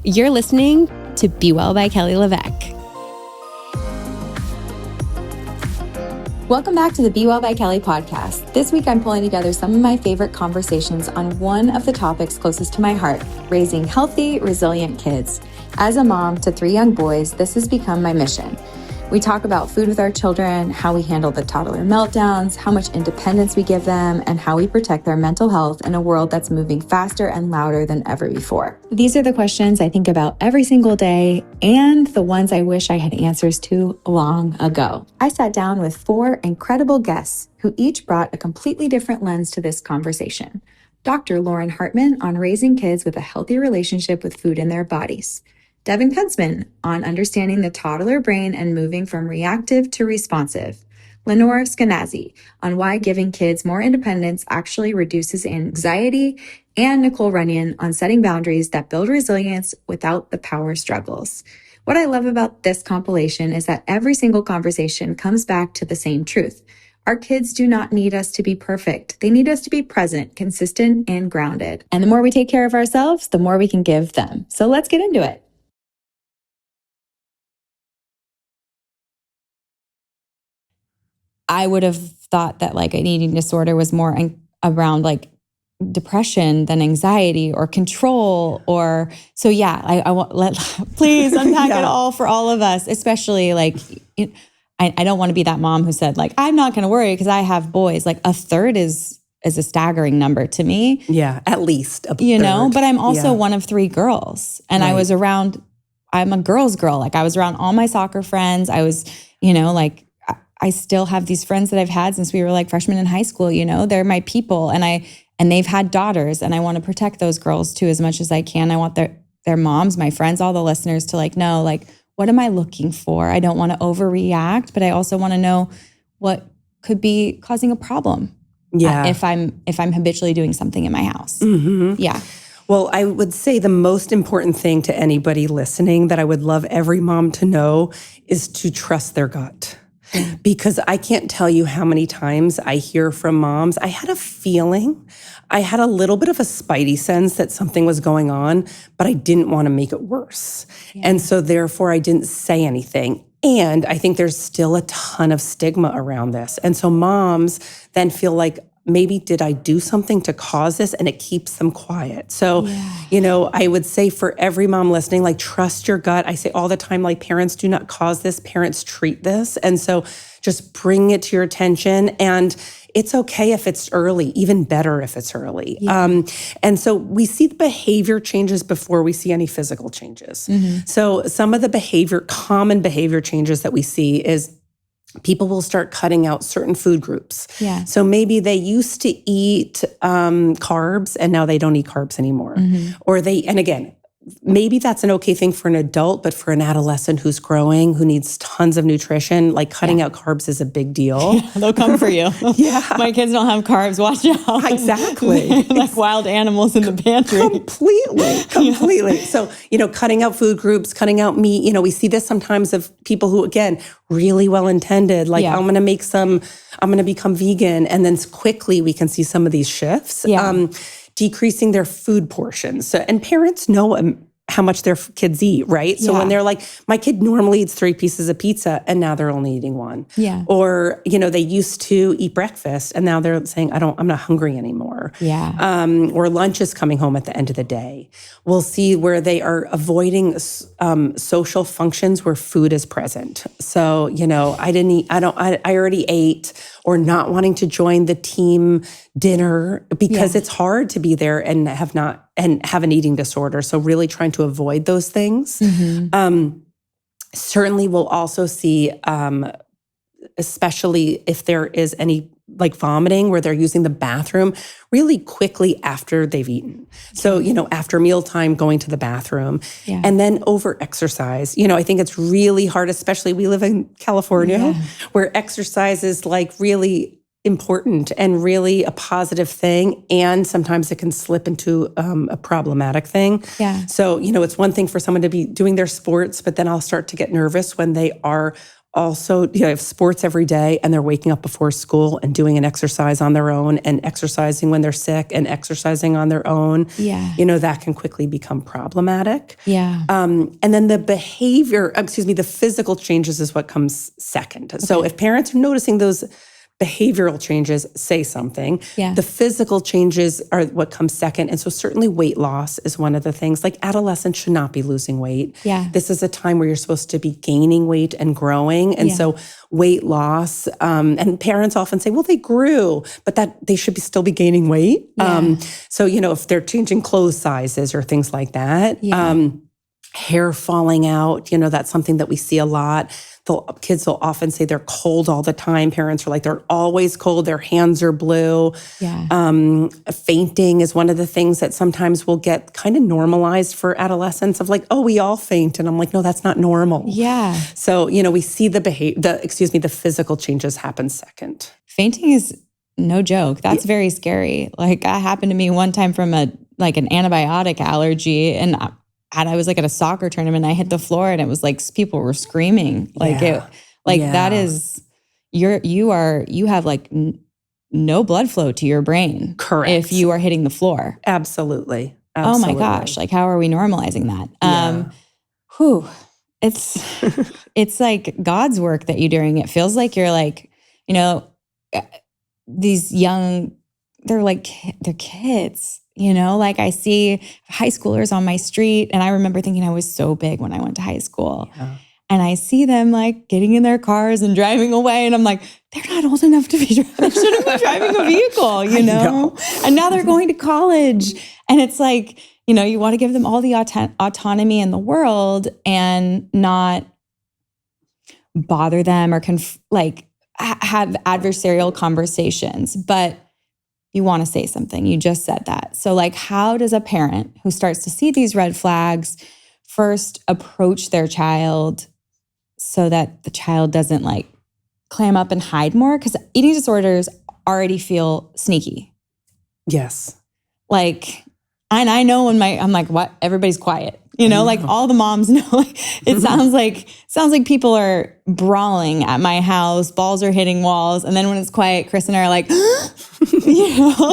You're listening to Be Well by Kelly LeVeque. Welcome back to the Be Well by Kelly podcast. This week, I'm pulling together some of my favorite conversations on one of the topics closest to my heart, raising healthy, resilient kids. As a mom to 3 young boys, this has become my mission. We talk about food with our children, how we handle the toddler meltdowns, how much independence we give them, and how we protect their mental health in a world that's moving faster and louder than ever before. These are the questions I think about every single day and the ones I wish I had answers to long ago. I sat down with 4 incredible guests who each brought a completely different lens to this conversation. Dr. Lauren Hartman on raising kids with a healthy relationship with food in their bodies. Devon Kuntzman on understanding the toddler brain and moving from reactive to responsive. Lenore Skenazy on why giving kids more independence actually reduces anxiety. And Nicole Runyon on setting boundaries that build resilience without the power struggles. What I love about this compilation is that every single conversation comes back to the same truth. Our kids do not need us to be perfect. They need us to be present, consistent, and grounded. And the more we take care of ourselves, the more we can give them. So let's get into it. I would have thought that like an eating disorder was more around like depression than anxiety or control or so. Yeah, I want please unpack it all for all of us, especially like I don't want to be that mom who said like I'm not going to worry because I have boys. Like a third is a staggering number to me. Yeah, at least a you third. Know. But I'm also one of 3 girls, and I was around. I'm a girl's girl. Like I was around all my soccer friends. I was, like. I still have these friends that I've had since we were like freshmen in high school, they're my people and they've had daughters and I want to protect those girls too as much as I can. I want their moms, my friends, all the listeners to like know like what am I looking for? I don't want to overreact, but I also want to know what could be causing a problem. Yeah. If I'm habitually doing something in my house. Mm-hmm. Yeah. Well, I would say the most important thing to anybody listening that I would love every mom to know is to trust their gut. Because I can't tell you how many times I hear from moms, I had a feeling, I had a little bit of a spidey sense that something was going on, but I didn't want to make it worse. Yeah. And so therefore I didn't say anything. And I think there's still a ton of stigma around this. And so moms then feel like, maybe did I do something to cause this? And it keeps them quiet. So, I would say for every mom listening, like trust your gut. I say all the time, like parents do not cause this, parents treat this. And so just bring it to your attention. And it's okay if it's early, even better if it's early. Yeah. And so we see the behavior changes before we see any physical changes. Mm-hmm. So some of the common behavior changes that we see is people will start cutting out certain food groups. Yeah. So maybe they used to eat carbs and now they don't eat carbs anymore. Mm-hmm. And again, maybe that's an okay thing for an adult, but for an adolescent who's growing, who needs tons of nutrition, like cutting out carbs is a big deal. Yeah, they'll come for you. Yeah. My kids don't have carbs. Watch out. Exactly. Like wild animals in the pantry. Completely. Yeah. So, cutting out food groups, cutting out meat, we see this sometimes of people who, again, really well-intended, like I'm going to become vegan. And then quickly we can see some of these shifts. Yeah. Decreasing their food portions. So, and parents know how much their kids eat, right? So when they're like, my kid normally eats 3 pieces of pizza and now they're only eating 1. Yeah. Or, they used to eat breakfast and now they're saying, I'm not hungry anymore. Yeah. Or lunch is coming home at the end of the day. We'll see where they are avoiding social functions where food is present. So, I didn't eat, I already ate, or not wanting to join the team dinner because it's hard to be there and have an eating disorder. So really trying to avoid those things. Mm-hmm. Certainly we'll also see, especially if there is any like vomiting where they're using the bathroom really quickly after they've eaten. So, after mealtime, going to the bathroom and then over-exercise. I think it's really hard, especially we live in California where exercise is like really important and really a positive thing. And sometimes it can slip into a problematic thing. Yeah. So, it's one thing for someone to be doing their sports, but then I'll start to get nervous when they are also, have sports every day and they're waking up before school and doing an exercise on their own and exercising when they're sick and exercising on their own, that can quickly become problematic. Yeah. And then the the physical changes is what comes second. Okay. So if parents are noticing those behavioral changes, say something. Yeah. The physical changes are what comes second. And so certainly weight loss is one of the things. Like adolescents should not be losing weight. Yeah. This is a time where you're supposed to be gaining weight and growing. And so weight loss, and parents often say, well, they grew, but that they should still be gaining weight. Yeah. So, if they're changing clothes sizes or things like that, hair falling out, that's something that we see a lot. Kids will often say they're cold all the time. Parents are like, they're always cold. Their hands are blue. Yeah. Fainting is one of the things that sometimes will get kind of normalized for adolescents of like, oh, we all faint. And I'm like, no, that's not normal. Yeah. So, we see the physical changes happen second. Fainting is no joke. That's very scary. Like that happened to me one time from an antibiotic allergy, and I was like at a soccer tournament, I hit the floor and it was like people were screaming. That is, you have like no blood flow to your brain. Correct. If you are hitting the floor. Absolutely. Oh my gosh. Like how are we normalizing that? It's like God's work that you're doing. It feels like you're like, these young, they're kids. Like I see high schoolers on my street, and I remember thinking I was so big when I went to high school. Yeah. And I see them like getting in their cars and driving away, and I'm like, they're not old enough to be driving. They shouldn't be driving a vehicle, you know? And now they're going to college, and it's like, you want to give them all the autonomy in the world and not bother them or have adversarial conversations, but you want to say something. You just said that. So like, how does a parent who starts to see these red flags first approach their child so that the child doesn't like clam up and hide more? Because eating disorders already feel sneaky. Yes. Like, and I know I'm like, what? Everybody's quiet. Like all the moms know. It sounds like people are brawling at my house. Balls are hitting walls. And then when it's quiet, Chris and I are like,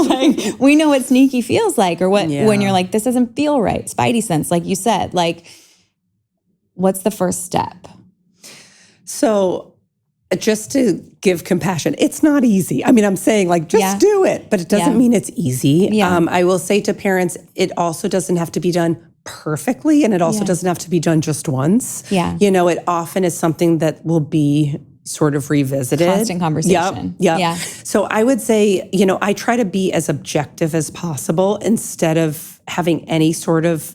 like we know what sneaky feels like, or when you're like, this doesn't feel right. Spidey sense, like you said, like what's the first step? So just to give compassion, it's not easy. I mean, I'm saying like, just do it, but it doesn't mean it's easy. Yeah. I will say to parents, it also doesn't have to be done perfectly. And it also doesn't have to be done just once. Yeah. It often is something that will be sort of revisited. Constant conversation. Yep. Yeah. So I would say, I try to be as objective as possible instead of having any sort of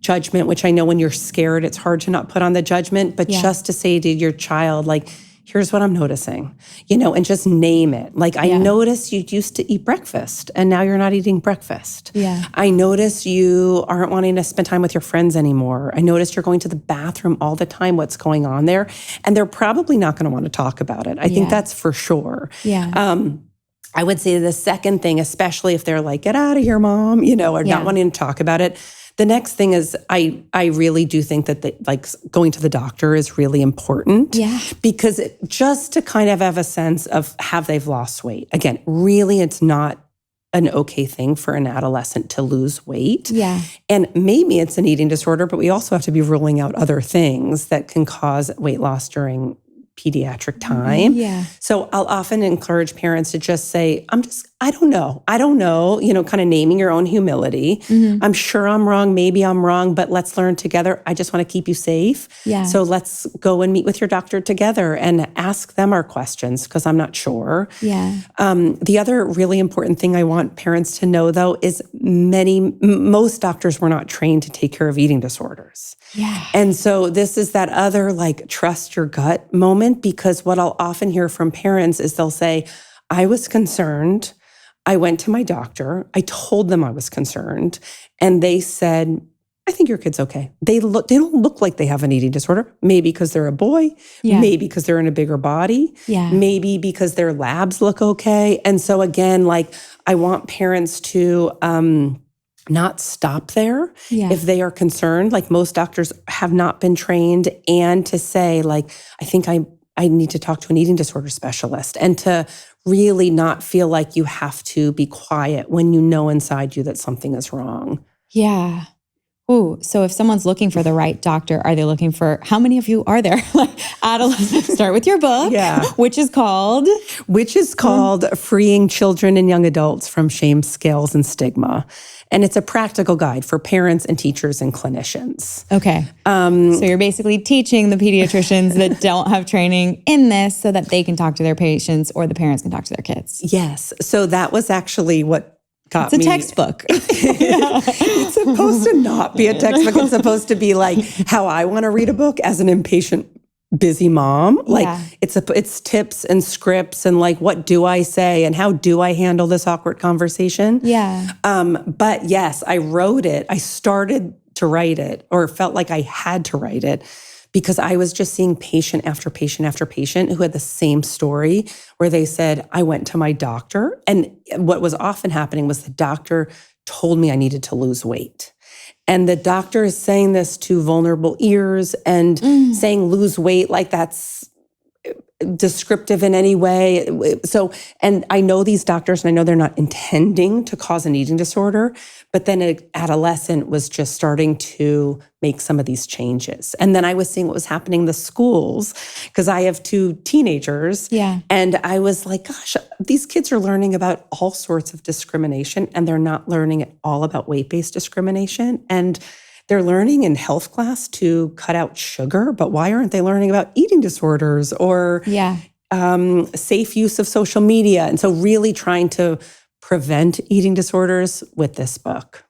judgment, which I know when you're scared, it's hard to not put on the judgment, but just to say to your child, like, here's what I'm noticing, and just name it. Like, I notice you used to eat breakfast and now you're not eating breakfast. Yeah. I notice you aren't wanting to spend time with your friends anymore. I notice you're going to the bathroom all the time. What's going on there? And they're probably not going to want to talk about it. I think that's for sure. Yeah. I would say the second thing, especially if they're like, get out of here, mom, or not wanting to talk about it. The next thing is I really do think that going to the doctor is really important. Yeah. Because just to kind of have a sense of have they've lost weight. Again, really it's not an okay thing for an adolescent to lose weight. Yeah. And maybe it's an eating disorder, but we also have to be ruling out other things that can cause weight loss during pediatric time. Yeah. So I'll often encourage parents to just say, I don't know, kind of naming your own humility. Mm-hmm. I'm sure I'm wrong. Maybe I'm wrong, but let's learn together. I just want to keep you safe. Yeah. So let's go and meet with your doctor together and ask them our questions because I'm not sure. Yeah. The other really important thing I want parents to know though is most doctors were not trained to take care of eating disorders. Yeah. And so this is that other trust your gut moment, because what I'll often hear from parents is they'll say, I was concerned. I went to my doctor. I told them I was concerned. And they said, I think your kid's okay. They don't look like they have an eating disorder. Maybe because they're a boy. Yeah. Maybe because they're in a bigger body. Yeah. Maybe because their labs look okay. And so again, I want parents to not stop there if they are concerned. Most doctors have not been trained, and to say, I think I need to talk to an eating disorder specialist, and to really not feel like you have to be quiet when you know inside you that something is wrong. Yeah. Ooh, so if someone's looking for the right doctor, are they looking for, how many of you are there? Like, start with your book, which is called Freeing Children and Young Adults from Shame, Scales, and Stigma. And it's a practical guide for parents and teachers and clinicians. Okay. So you're basically teaching the pediatricians that don't have training in this so that they can talk to their patients or the parents can talk to their kids. Yes. So that was actually what got me. It's a textbook. It's supposed to not be a textbook. It's supposed to be like how I want to read a book as an impatient, busy mom. Like it's tips and scripts and like, what do I say and how do I handle this awkward conversation? Yeah. But yes, I wrote it. I started to write it, or felt like I had to write it, because I was just seeing patient after patient after patient who had the same story, where they said, I went to my doctor. And what was often happening was the doctor told me I needed to lose weight. And the doctor is saying this to vulnerable ears and saying lose weight like that's descriptive in any way. So, and I know these doctors, and I know they're not intending to cause an eating disorder, but then an adolescent was just starting to make some of these changes. And then I was seeing what was happening in the schools, because I have 2 teenagers. Yeah. And I was like, gosh, these kids are learning about all sorts of discrimination, and they're not learning at all about weight-based discrimination. And they're learning in health class to cut out sugar, but why aren't they learning about eating disorders or safe use of social media? And so really trying to prevent eating disorders with this book.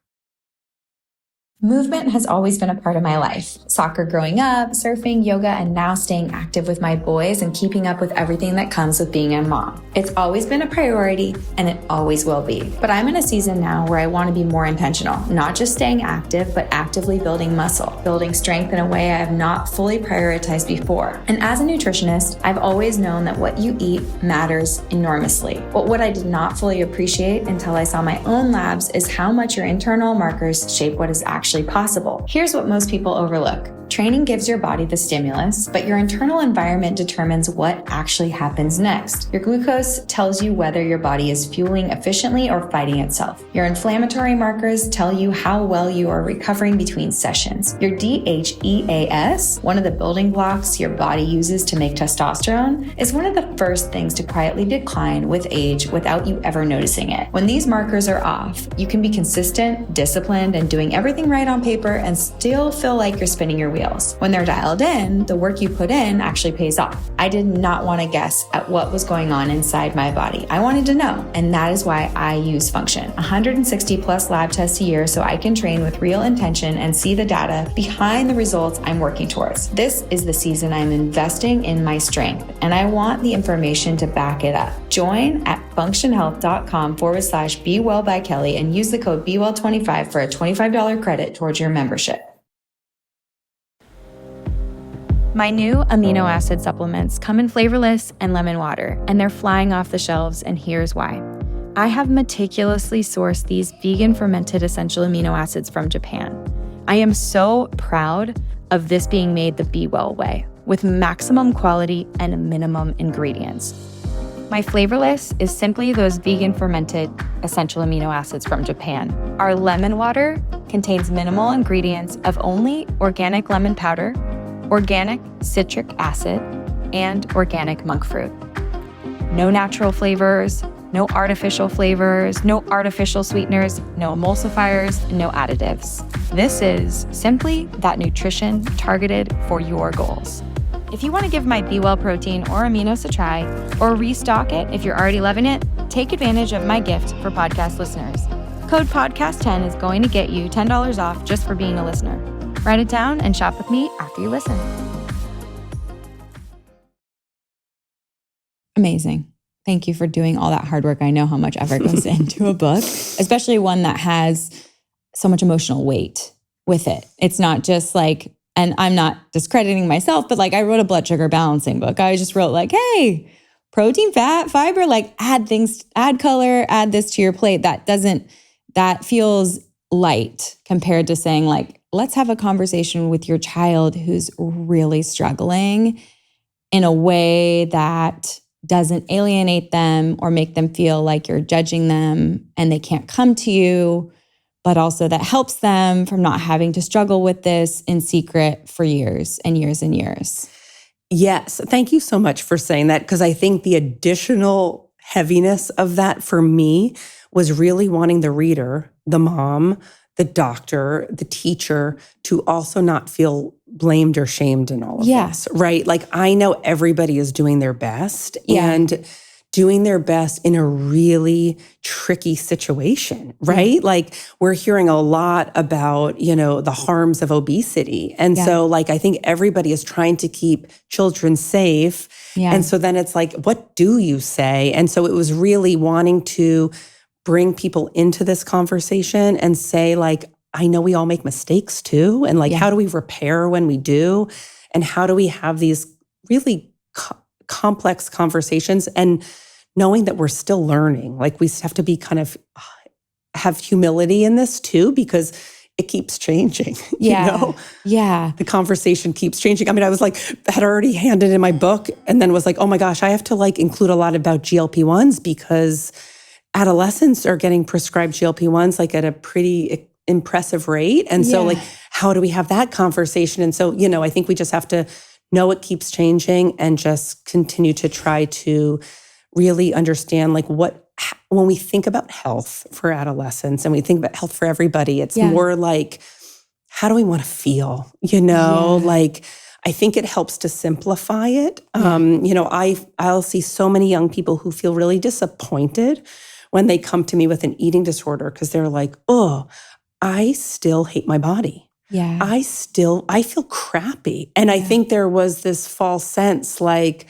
Movement has always been a part of my life. Soccer growing up, surfing, yoga, and now staying active with my boys and keeping up with everything that comes with being a mom. It's always been a priority, and it always will be. But I'm in a season now where I want to be more intentional, not just staying active, but actively building muscle, building strength in a way I have not fully prioritized before. And as a nutritionist, I've always known that what you eat matters enormously. But what I did not fully appreciate until I saw my own labs is how much your internal markers shape what is actually possible. Here's what most people overlook. Training gives your body the stimulus, but your internal environment determines what actually happens next. Your glucose tells you whether your body is fueling efficiently or fighting itself. Your inflammatory markers tell you how well you are recovering between sessions. Your DHEAS, one of the building blocks your body uses to make testosterone, is one of the first things to quietly decline with age without you ever noticing it. When these markers are off, you can be consistent, disciplined, and doing everything right on paper and still feel like you're spinning your wheels. When they're dialed in, the work you put in actually pays off. I did not want to guess at what was going on inside my body. I wanted to know, and that is why I use Function. 160 plus lab tests a year so I can train with real intention and see the data behind the results I'm working towards. This is the season I'm investing in my strength, and I want the information to back it up. Join at functionhealth.com/Be Well by Kelly and use the code BeWell25 for a $25 credit towards your membership. My new amino acid supplements come in flavorless and lemon water, and they're flying off the shelves, and here's why. I have meticulously sourced these vegan fermented essential amino acids from Japan. I am so proud of this being made the Be Well way, with maximum quality and minimum ingredients. My flavorless is simply those vegan fermented essential amino acids from Japan. Our lemon water contains minimal ingredients of only organic lemon powder, organic citric acid, and organic monk fruit. No natural flavors, no artificial flavors, no artificial sweeteners, no emulsifiers, no additives. This is simply that nutrition targeted for your goals. If you want to give my Be Well protein or aminos a try, or restock it if you're already loving it, take advantage of my gift for podcast listeners. Code podcast10 is going to get you $10 off just for being a listener. Write it down and shop with me after you listen. Amazing. Thank you for doing all that hard work. I know how much effort goes into a book, especially one that has so much emotional weight with it. It's not just like, and I'm not discrediting myself, but like I wrote a blood sugar balancing book. I just wrote like, hey, protein, fat, fiber, like add things, add color, add this to your plate. That feels light compared to saying like, let's have a conversation with your child who's really struggling in a way that doesn't alienate them or make them feel like you're judging them and they can't come to you, but also that helps them from not having to struggle with this in secret for years and years and years. Yes. Thank you so much for saying that, because I think the additional heaviness of that for me was really wanting the reader, the mom, the doctor, the teacher to also not feel blamed or shamed in all of this, right? Like, I know everybody is doing their best and doing their best in a really tricky situation, right? Like, we're hearing a lot about, the harms of obesity. And so like, I think everybody is trying to keep children safe. And so then it's like, what do you say? And so it was really wanting to bring people into this conversation and say, like, I know we all make mistakes too. And like, how do we repair when we do? And how do we have these really complex conversations? And knowing that we're still learning, like, we have to be kind of have humility in this too, because it keeps changing, The conversation keeps changing. I mean, I was like, had already handed in my book and then was like, oh my gosh, I have to like include a lot about GLP-1s because adolescents are getting prescribed GLP-1s like at a pretty impressive rate. And so like, how do we have that conversation? And so, I think we just have to know it keeps changing and just continue to try to really understand like when we think about health for adolescents and we think about health for everybody, it's more like, how do we want to feel? Like, I think it helps to simplify it. I'll see so many young people who feel really disappointed when they come to me with an eating disorder because they're like, oh, I still hate my body. Yeah. I feel crappy. And I think there was this false sense like,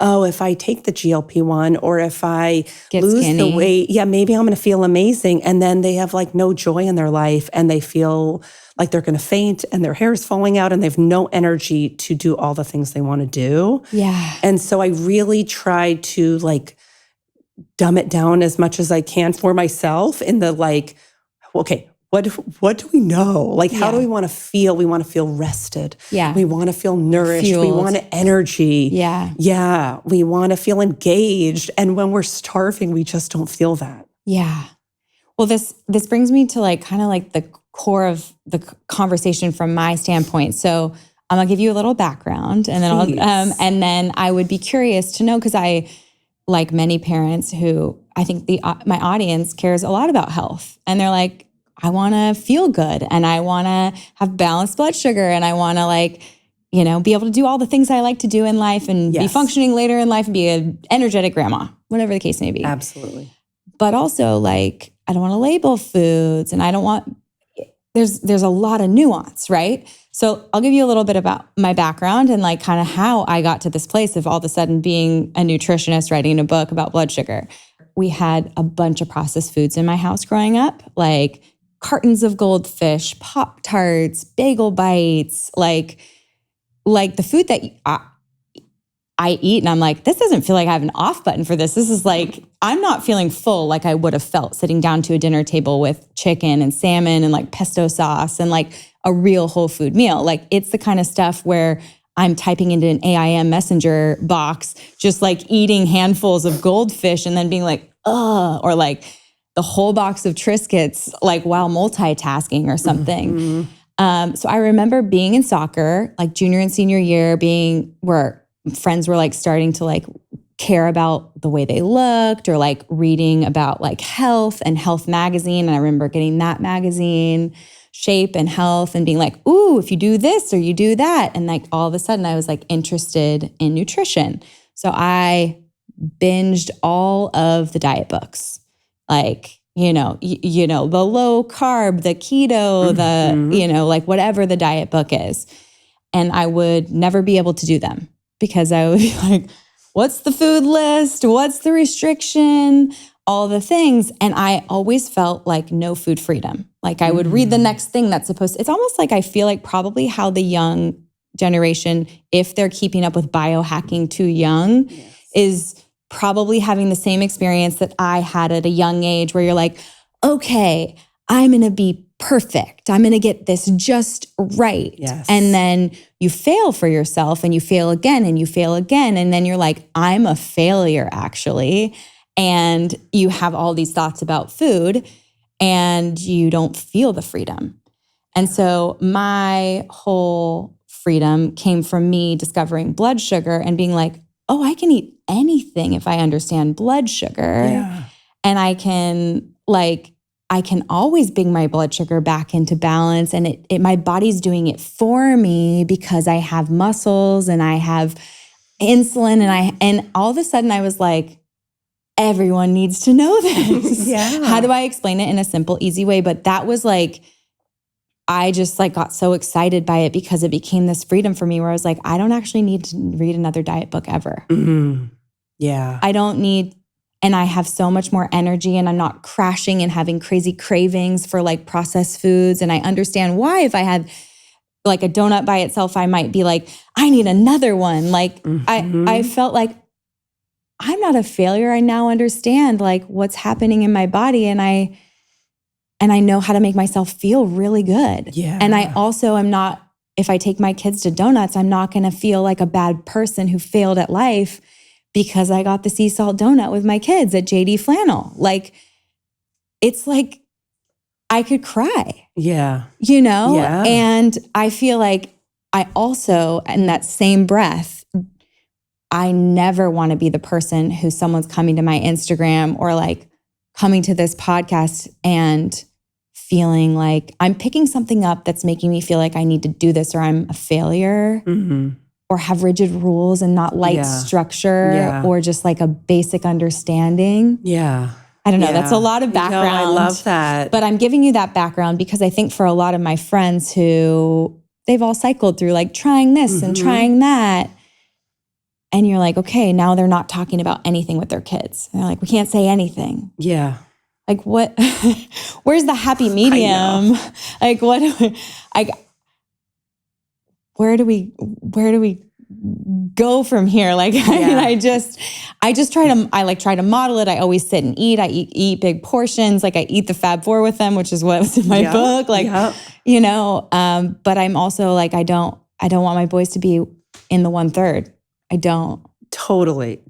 oh, if I take the GLP-1 or if I lose the weight, maybe I'm going to feel amazing. And then they have like no joy in their life and they feel like they're going to faint and their hair is falling out and they have no energy to do all the things they want to do. Yeah. And so I really tried to like dumb it down as much as I can for myself in the like, okay, what do we know? Like, how do we want to feel? We want to feel rested. Yeah. We want to feel nourished. Fueled. We want energy. Yeah. Yeah. We want to feel engaged. And when we're starving, we just don't feel that. Yeah. Well, this brings me to like kind of like the core of the conversation from my standpoint. So I'm gonna give you a little background, and then then I would be curious to know, because I, like many parents who I think my audience cares a lot about health, and they're like, I want to feel good and I want to have balanced blood sugar and I want to like, be able to do all the things I like to do in life and be functioning later in life and be an energetic grandma, whatever the case may be. Absolutely. But also like, I don't want to label foods and I don't want, there's a lot of nuance, right? So I'll give you a little bit about my background and like kind of how I got to this place of all of a sudden being a nutritionist, writing a book about blood sugar. We had a bunch of processed foods in my house growing up, like cartons of Goldfish, Pop-Tarts, bagel bites, like the food that I eat. And I'm like, this doesn't feel like I have an off button for this. This is like, I'm not feeling full like I would have felt sitting down to a dinner table with chicken and salmon and like pesto sauce and like a real whole food meal. Like, it's the kind of stuff where I'm typing into an AIM messenger box, just like eating handfuls of Goldfish and then being like, ugh, or like the whole box of Triscuits, like while multitasking or something. So I remember being in soccer, like junior and senior year, where friends were like starting to like care about the way they looked or like reading about like health and Health magazine. And I remember getting that magazine, Shape and Health, and being like, ooh, if you do this or you do that. And like all of a sudden I was like interested in nutrition. So I binged all of the diet books. Like, the low carb, the keto, the, like whatever the diet book is. And I would never be able to do them because I would be like, what's the food list? What's the restriction? All the things. And I always felt like no food freedom. Like I would read the next thing that's it's almost like I feel like probably how the young generation, if they're keeping up with biohacking too young, is probably having the same experience that I had at a young age where you're like, okay, I'm going to be perfect. I'm going to get this just right. Yes. And then you fail for yourself and you fail again and you fail again. And then you're like, I'm a failure actually. And you have all these thoughts about food and you don't feel the freedom. And so my whole freedom came from me discovering blood sugar and being like, oh, I can eat anything if I understand blood sugar. Yeah. And I can always bring my blood sugar back into balance. And my body's doing it for me because I have muscles and I have insulin. And all of a sudden I was like, everyone needs to know this. Yeah. How do I explain it in a simple, easy way? But that was like, I just like got so excited by it because it became this freedom for me where I was like, I don't actually need to read another diet book ever. Mm-hmm. Yeah. I don't need, and I have so much more energy and I'm not crashing and having crazy cravings for like processed foods. And I understand why if I had like a donut by itself, I might be like, I need another one. Like I felt like I'm not a failure. I now understand like what's happening in my body and I know how to make myself feel really good. Yeah. And I also am not, if I take my kids to donuts, I'm not going to feel like a bad person who failed at life because I got the sea salt donut with my kids at JD Flannel. Like, it's like I could cry. Yeah. You know? Yeah. And I feel like I also, in that same breath, I never want to be the person who someone's coming to my Instagram or like coming to this podcast and feeling like I'm picking something up that's making me feel like I need to do this or I'm a failure or have rigid rules and not light structure or just like a basic understanding. Yeah. I don't know. That's a lot of background. No, I love that. But I'm giving you that background because I think for a lot of my friends who they've all cycled through like trying this and trying that. And you're like, okay, now they're not talking about anything with their kids. And they're like, we can't say anything. Yeah. Like what, where's the happy medium? Like what, where do we go from here? Like, I mean, I just try to model it. I always sit and eat. I eat big portions. Like I eat the Fab Four with them, which is what was in my book. Like, you know, but I'm also like, I don't want my boys to be in the 1/3. I don't. Totally.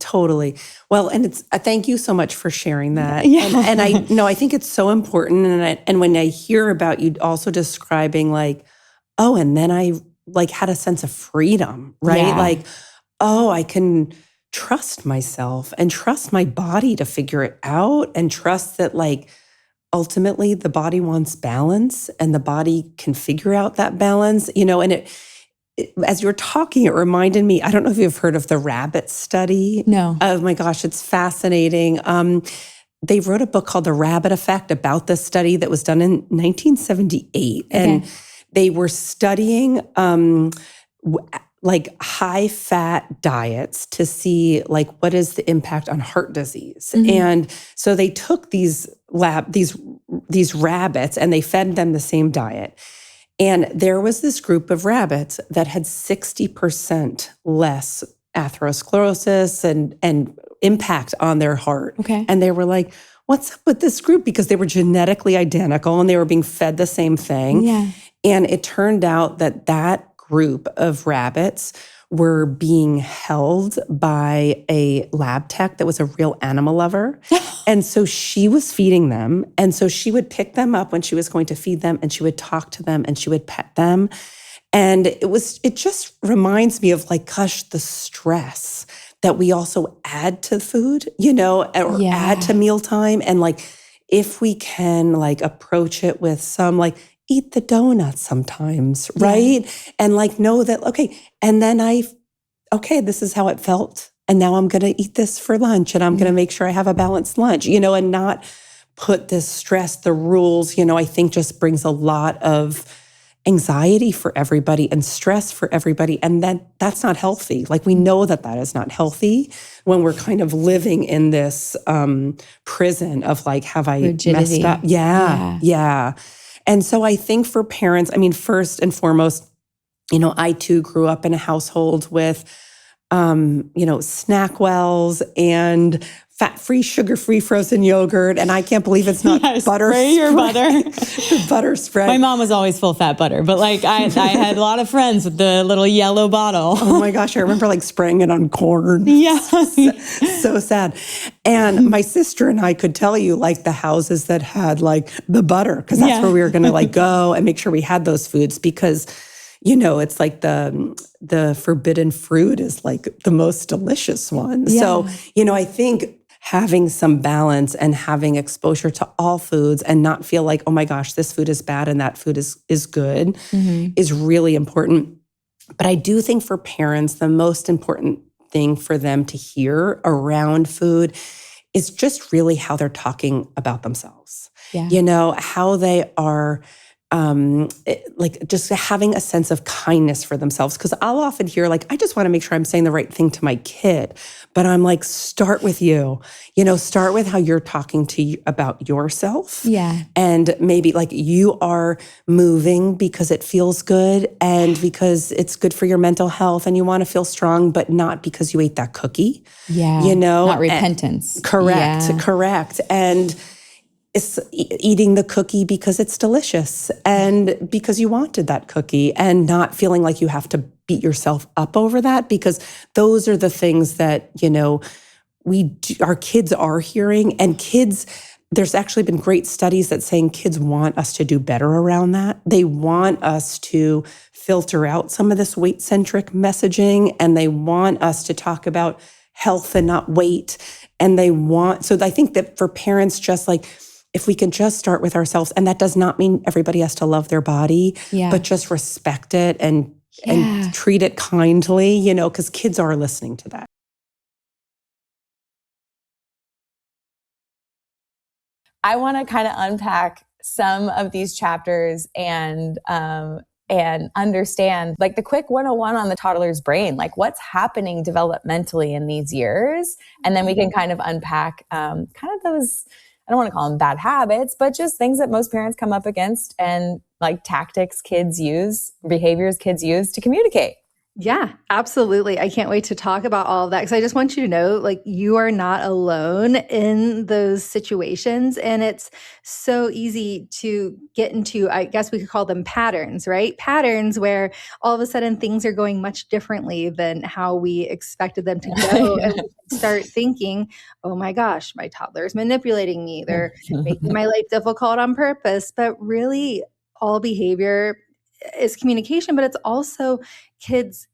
Well, and thank you so much for sharing that. Yeah. And I think it's so important. And when I hear about you also describing like, oh, and then I like had a sense of freedom, right? Yeah. Like, oh, I can trust myself and trust my body to figure it out and trust that like, ultimately the body wants balance and the body can figure out that balance, you know, and as you're talking, it reminded me, I don't know if you've heard of the rabbit study. No. Oh my gosh, it's fascinating. They wrote a book called The Rabbit Effect about this study that was done in 1978. And they were studying like high-fat diets to see like what is the impact on heart disease. And so they took these rabbits and they fed them the same diet. And there was this group of rabbits that had 60% less atherosclerosis and impact on their heart. Okay. And they were like, what's up with this group? Because they were genetically identical and they were being fed the same thing. Yeah. And it turned out that group of rabbits were being held by a lab tech that was a real animal lover. And so she was feeding them. And so she would pick them up when she was going to feed them and she would talk to them and she would pet them. And it just reminds me of like, gosh, the stress that we also add to food, you know, or add to mealtime. And like, if we can like approach it with some like, eat the donuts sometimes, right? And like know that, okay, and then this is how it felt. And now I'm going to eat this for lunch and I'm going to make sure I have a balanced lunch, you know, and not put this stress, the rules, you know, I think just brings a lot of anxiety for everybody and stress for everybody. And that's not healthy. Like we know that is not healthy when we're kind of living in this prison of like, have I rigidity. messed up? Yeah. And so I think for parents, I mean, first and foremost, you know, I too grew up in a household with, you know, Snackwells and fat-free, sugar-free frozen yogurt, and I can't believe it's not butter spray your butter. butter spray. My mom was always full fat butter, but like I had a lot of friends with the little yellow bottle. Oh my gosh, I remember like spraying it on corn. Yeah. So sad. And my sister and I could tell you like the houses that had like the butter, because that's where we were going to like go and make sure we had those foods, because it's like the forbidden fruit is like the most delicious one. Yeah. So, I think having some balance and having exposure to all foods and not feel like, oh my gosh, this food is bad and that food is good is really important. But I do think for parents, the most important thing for them to hear around food is just really how they're talking about themselves. Yeah. How they are like just having a sense of kindness for themselves. Because I'll often hear like, I just want to make sure I'm saying the right thing to my kid. But I'm like, start with you. Start with how you're talking to you about yourself. Yeah. And maybe like you are moving because it feels good and because it's good for your mental health and you want to feel strong, but not because you ate that cookie. Yeah. Not repentance. Correct. And it's eating the cookie because it's delicious and because you wanted that cookie, and not feeling like you have to beat yourself up over that, because those are the things that, our kids are hearing. And kids, there's actually been great studies that saying kids want us to do better around that. They want us to filter out some of this weight-centric messaging, and they want us to talk about health and not weight. And so I think that for parents, just like, if we can just start with ourselves, and that does not mean everybody has to love their body, but just respect it and treat it kindly, because kids are listening to that. I want to kind of unpack some of these chapters and understand like the quick 101 on the toddler's brain, like what's happening developmentally in these years. And then we can kind of unpack kind of those, I don't want to call them bad habits, but just things that most parents come up against, and like tactics kids use, behaviors kids use to communicate. Yeah, absolutely. I can't wait to talk about all of that, because I just want you to know, like, you are not alone in those situations. And it's so easy to get into, I guess we could call them patterns, right? Patterns where all of a sudden things are going much differently than how we expected them to go. And we start thinking, oh my gosh, my toddler is manipulating me. They're making my life difficult on purpose. But really, all behavior is communication, but it's also kids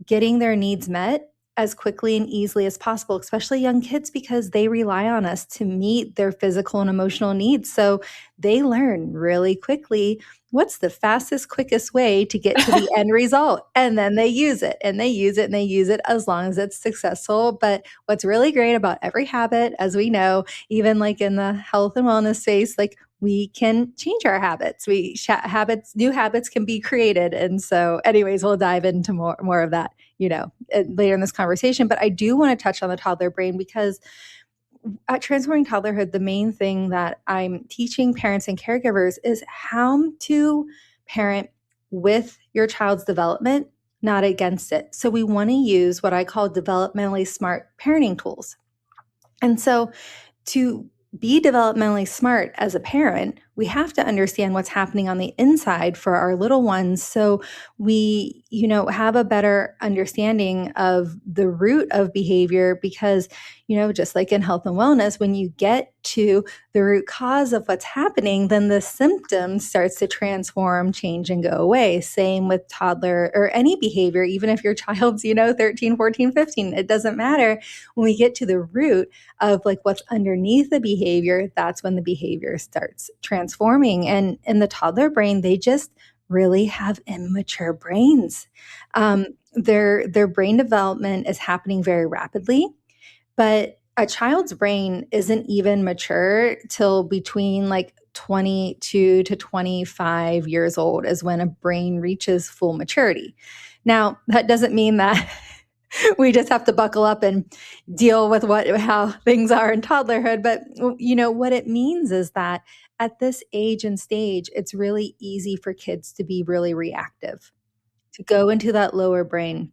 getting their needs met as quickly and easily as possible, especially young kids, because they rely on us to meet their physical and emotional needs. So they learn really quickly what's the fastest, quickest way to get to the end result. And then they use it and they use it and they use it as long as it's successful. But what's really great about every habit, as we know, even like in the health and wellness space, like we can change our habits. New habits can be created. And so anyways, we'll dive into more of that, later in this conversation. But I do want to touch on the toddler brain, because at Transforming Toddlerhood, the main thing that I'm teaching parents and caregivers is how to parent with your child's development, not against it. So we want to use what I call developmentally smart parenting tools. And so to be developmentally smart as a parent, we have to understand what's happening on the inside for our little ones. So we, have a better understanding of the root of behavior, because, just like in health and wellness, when you get to the root cause of what's happening, then the symptom starts to transform, change, and go away. Same with toddler or any behavior, even if your child's, 13, 14, 15, it doesn't matter. When we get to the root of like what's underneath the behavior, that's when the behavior starts transforming. And in the toddler brain, they just really have immature brains. Their brain development is happening very rapidly, but a child's brain isn't even mature till between like 22 to 25 years old is when a brain reaches full maturity. Now, that doesn't mean that we just have to buckle up and deal with how things are in toddlerhood. But, what it means is that at this age and stage, it's really easy for kids to be really reactive, to go into that lower brain.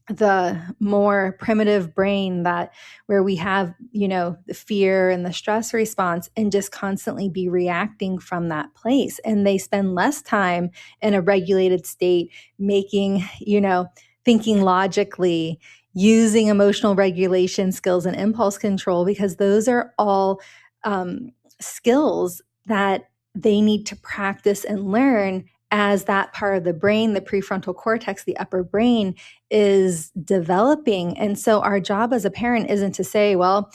the more primitive brain, that where we have, the fear and the stress response, and just constantly be reacting from that place. And they spend less time in a regulated state, making, thinking logically, using emotional regulation skills and impulse control, because those are all skills that they need to practice and learn as that part of the brain, the prefrontal cortex, the upper brain, is developing. And so our job as a parent isn't to say, well,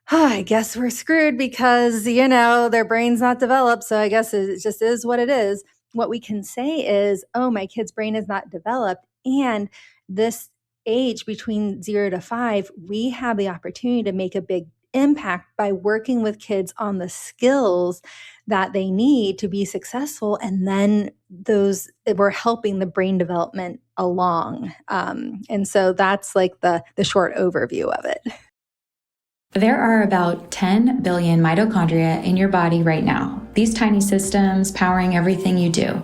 I guess we're screwed because, their brain's not developed. So I guess it just is what it is. What we can say is, oh, my kid's brain is not developed. And this age between 0 to 5, we have the opportunity to make a big impact by working with kids on the skills that they need to be successful. And then we're helping the brain development along. And so that's like the short overview of it. There are about 10 billion mitochondria in your body right now, these tiny systems powering everything you do.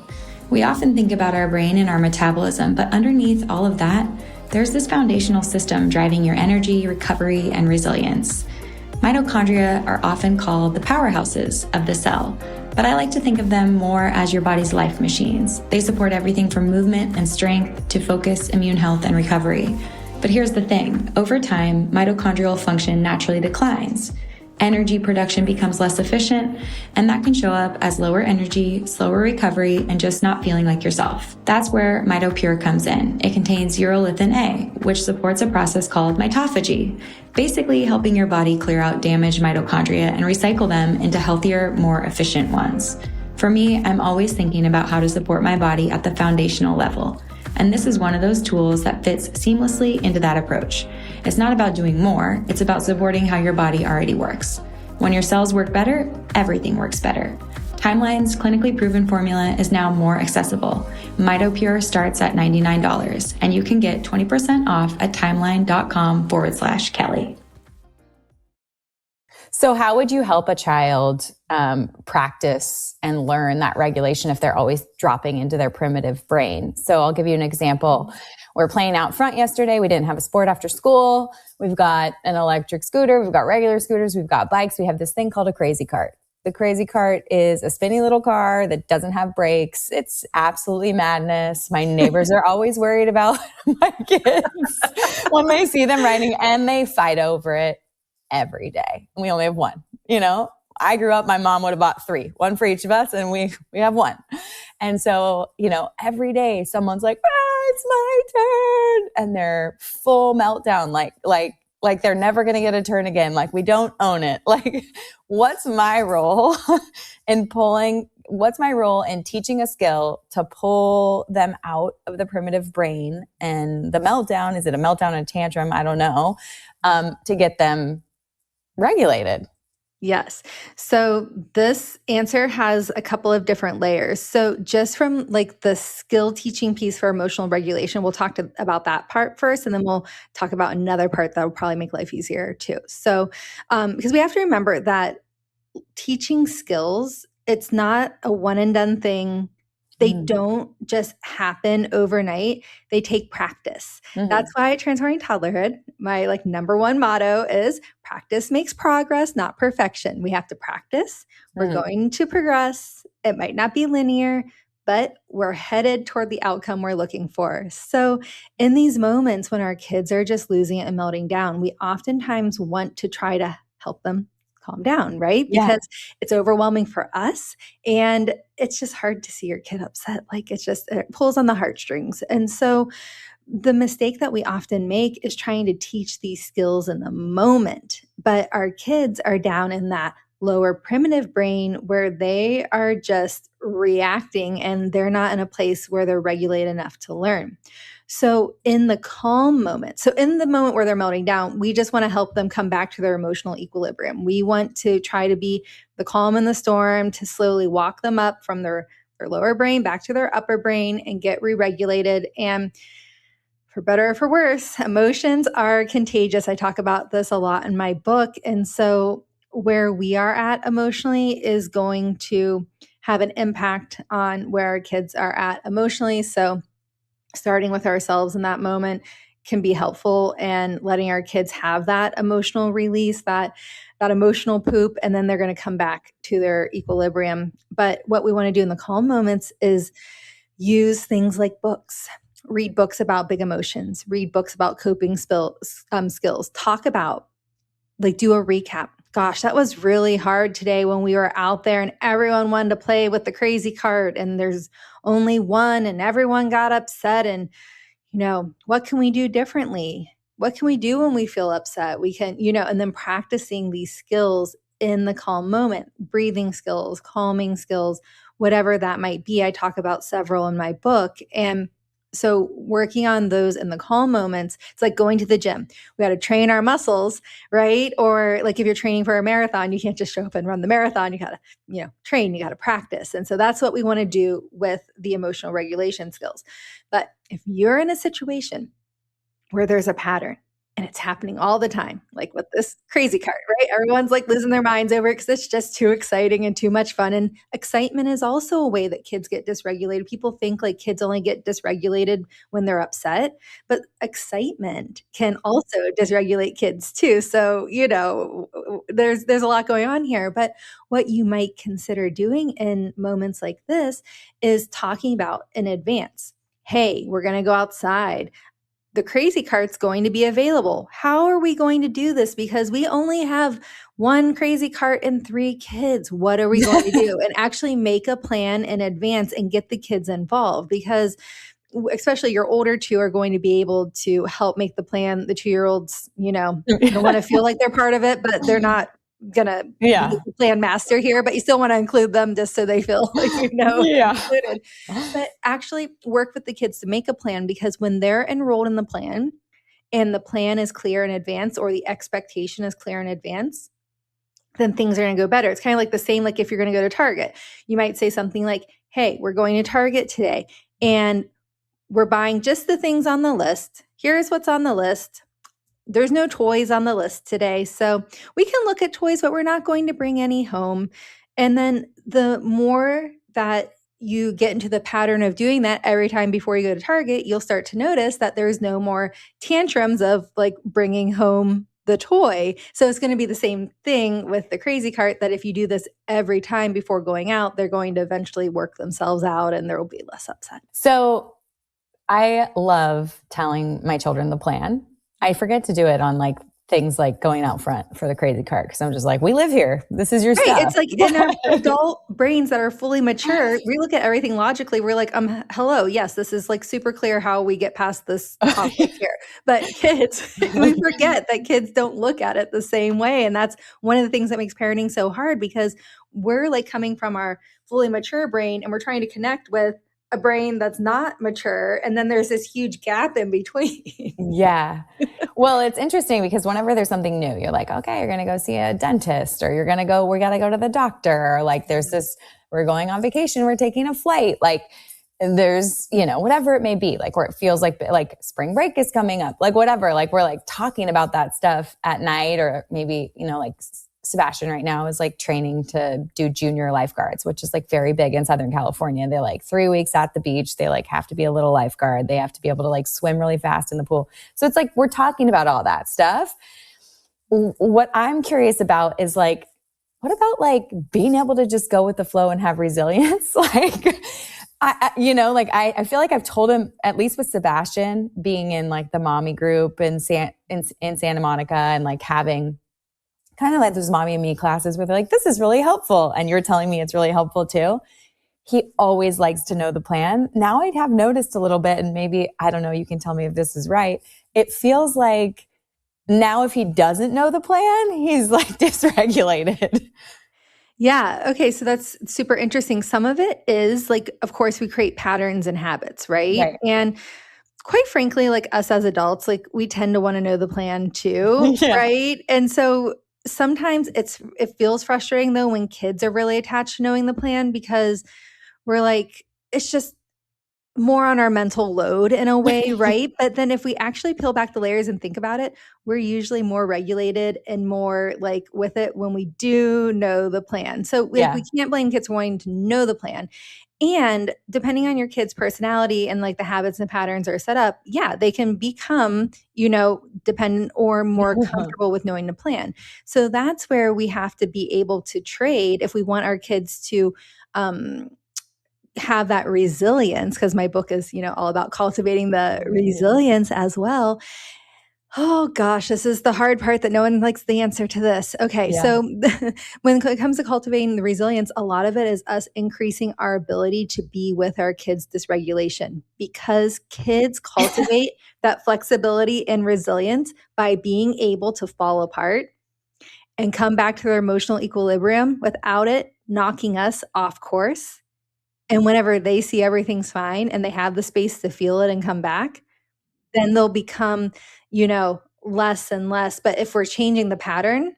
We often think about our brain and our metabolism, but underneath all of that, there's this foundational system driving your energy, recovery, and resilience. Mitochondria are often called the powerhouses of the cell, but I like to think of them more as your body's life machines. They support everything from movement and strength to focus, immune health, and recovery. But here's the thing, over time, mitochondrial function naturally declines. Energy production becomes less efficient, and that can show up as lower energy, slower recovery, and just not feeling like yourself. That's where MitoPure comes in. It contains urolithin A, which supports a process called mitophagy, basically helping your body clear out damaged mitochondria and recycle them into healthier, more efficient ones. For me, I'm always thinking about how to support my body at the foundational level. And this is one of those tools that fits seamlessly into that approach. It's not about doing more, it's about supporting how your body already works. When your cells work better, everything works better. Timeline's clinically proven formula is now more accessible. MitoPure starts at $99, and you can get 20% off at timeline.com/Kelly. So how would you help a child practice and learn that regulation if they're always dropping into their primitive brain? So I'll give you an example. We're playing out front yesterday. We didn't have a sport after school. We've got an electric scooter. We've got regular scooters. We've got bikes. We have this thing called a crazy cart. The crazy cart is a spinny little car that doesn't have brakes. It's absolutely madness. My neighbors are always worried about my kids when they see them riding, and they fight over it every day. We only have one. I grew up, my mom would have bought 3, one for each of us, and we have one. And so, every day someone's like, it's my turn. And they're full meltdown, like they're never going to get a turn again. Like we don't own it. Like, what's my role in teaching a skill to pull them out of the primitive brain and the meltdown? Is it a meltdown and a tantrum? I don't know. To get them regulated. Yes. So this answer has a couple of different layers. So just from like the skill teaching piece for emotional regulation, we'll talk about that part first, and then we'll talk about another part that will probably make life easier too. So because we have to remember that teaching skills, it's not a one and done thing. They don't just happen overnight. They take practice. That's why at Transforming Toddlerhood, my number one motto is practice makes progress, not perfection. We have to practice. We're going to progress. It might not be linear, but we're headed toward the outcome we're looking for. So in these moments when our kids are just losing it and melting down, we oftentimes want to try to help them calm down, right? Because it's overwhelming for us, and it's just hard to see your kid upset. It pulls on the heartstrings. And so the mistake that we often make is trying to teach these skills in the moment, but our kids are down in that lower primitive brain where they are just reacting, and they're not in a place where they're regulated enough to learn. So in the calm moment, in the moment where they're melting down, we just want to help them come back to their emotional equilibrium. We want to try to be the calm in the storm, to slowly walk them up from their lower brain back to their upper brain and get re-regulated. And for better or for worse, emotions are contagious. I talk about this a lot in my book. And so where we are at emotionally is going to have an impact on where our kids are at emotionally. So starting with ourselves in that moment, can be helpful, and letting our kids have that emotional release, that emotional poop, and then they're going to come back to their equilibrium. But what we want to do in the calm moments is use things like books. Read books about big emotions, read books about coping skills, talk about, like, do a recap. Gosh, that was really hard today when we were out there and everyone wanted to play with the crazy cart and there's only one and everyone got upset. And, what can we do differently? What can we do when we feel upset? We can, and then practicing these skills in the calm moment, breathing skills, calming skills, whatever that might be. I talk about several in my book. And so working on those in the calm moments, it's like going to the gym. We got to train our muscles, right? Or like if you're training for a marathon, you can't just show up and run the marathon. You got to, train, you got to practice. And so that's what we want to do with the emotional regulation skills. But if you're in a situation where there's a pattern and it's happening all the time, like with this crazy cart, right? Everyone's like losing their minds over it because it's just too exciting and too much fun. And excitement is also a way that kids get dysregulated. People think like kids only get dysregulated when they're upset, but excitement can also dysregulate kids too. So, there's a lot going on here. But what you might consider doing in moments like this is talking about in advance. Hey, we're going to go outside. The crazy cart's going to be available. How are we going to do this? Because we only have one crazy cart and 3 kids. What are we going to do? And actually make a plan in advance and get the kids involved, because especially your older 2 are going to be able to help make the plan. The 2-year-olds, don't want to feel like they're part of it, but they're not gonna be the plan master here, but you still want to include them just so they feel like included. But actually work with the kids to make a plan, because when they're enrolled in the plan and the plan is clear in advance, or the expectation is clear in advance, then things are going to go better. It's kind of like the same, like if you're going to go to Target, you might say something like, hey, we're going to Target today and we're buying just the things on the list. Here's what's on the list. There's no toys on the list today. So we can look at toys, but we're not going to bring any home. And then the more that you get into the pattern of doing that every time before you go to Target, you'll start to notice that there's no more tantrums of like bringing home the toy. So it's going to be the same thing with the crazy cart, that if you do this every time before going out, they're going to eventually work themselves out and there will be less upset. So I love telling my children the plan. I forget to do it on like things like going out front for the crazy cart, because I'm just like, we live here. This is your stuff. It's like in our adult brains that are fully mature, we look at everything logically. We're like, hello, yes, this is like super clear how we get past this conflict here. But kids, we forget that kids don't look at it the same way. And that's one of the things that makes parenting so hard, because we're like coming from our fully mature brain and we're trying to connect with a brain that's not mature. And then there's this huge gap in between. Yeah. Well, it's interesting because whenever there's something new, you're like, okay, you're going to go see a dentist, or you're going to go, we got to go to the doctor. Or like there's this, we're going on vacation, we're taking a flight. Like there's, whatever it may be, like where it feels like spring break is coming up, like whatever, like we're like talking about that stuff at night, or maybe, like Sebastian right now is like training to do junior lifeguards, which is like very big in Southern California. They're like 3 weeks at the beach. They like have to be a little lifeguard. They have to be able to like swim really fast in the pool. So it's like, we're talking about all that stuff. What I'm curious about is like, what about like being able to just go with the flow and have resilience? Like, I feel like I've told him, at least with Sebastian being in like the mommy group in Santa Monica, and like having kind of like those mommy and me classes where they're like, this is really helpful. And you're telling me it's really helpful too. He always likes to know the plan. Now I have noticed a little bit, and maybe, I don't know, you can tell me if this is right. It feels like now if he doesn't know the plan, he's like dysregulated. Yeah. Okay. So that's super interesting. Some of it is like, of course, we create patterns and habits, right? And quite frankly, like us as adults, like we tend to want to know the plan too, right? And so sometimes it feels frustrating though when kids are really attached to knowing the plan, because we're like, it's just, more on our mental load in a way, right? But then if we actually peel back the layers and think about it, we're usually more regulated and more like with it when we do know the plan. So like, we can't blame kids for wanting to know the plan. And depending on your kid's personality and like the habits and patterns are set up, yeah, they can become, dependent or more comfortable with knowing the plan. So that's where we have to be able to trade if we want our kids to have that resilience, because my book is, all about cultivating the resilience as well. Oh gosh, this is the hard part that no one likes the answer to this. Okay, so when it comes to cultivating the resilience, a lot of it is us increasing our ability to be with our kids' dysregulation, because kids cultivate that flexibility and resilience by being able to fall apart and come back to their emotional equilibrium without it knocking us off course. And whenever they see everything's fine and they have the space to feel it and come back, then they'll become, less and less. But if we're changing the pattern,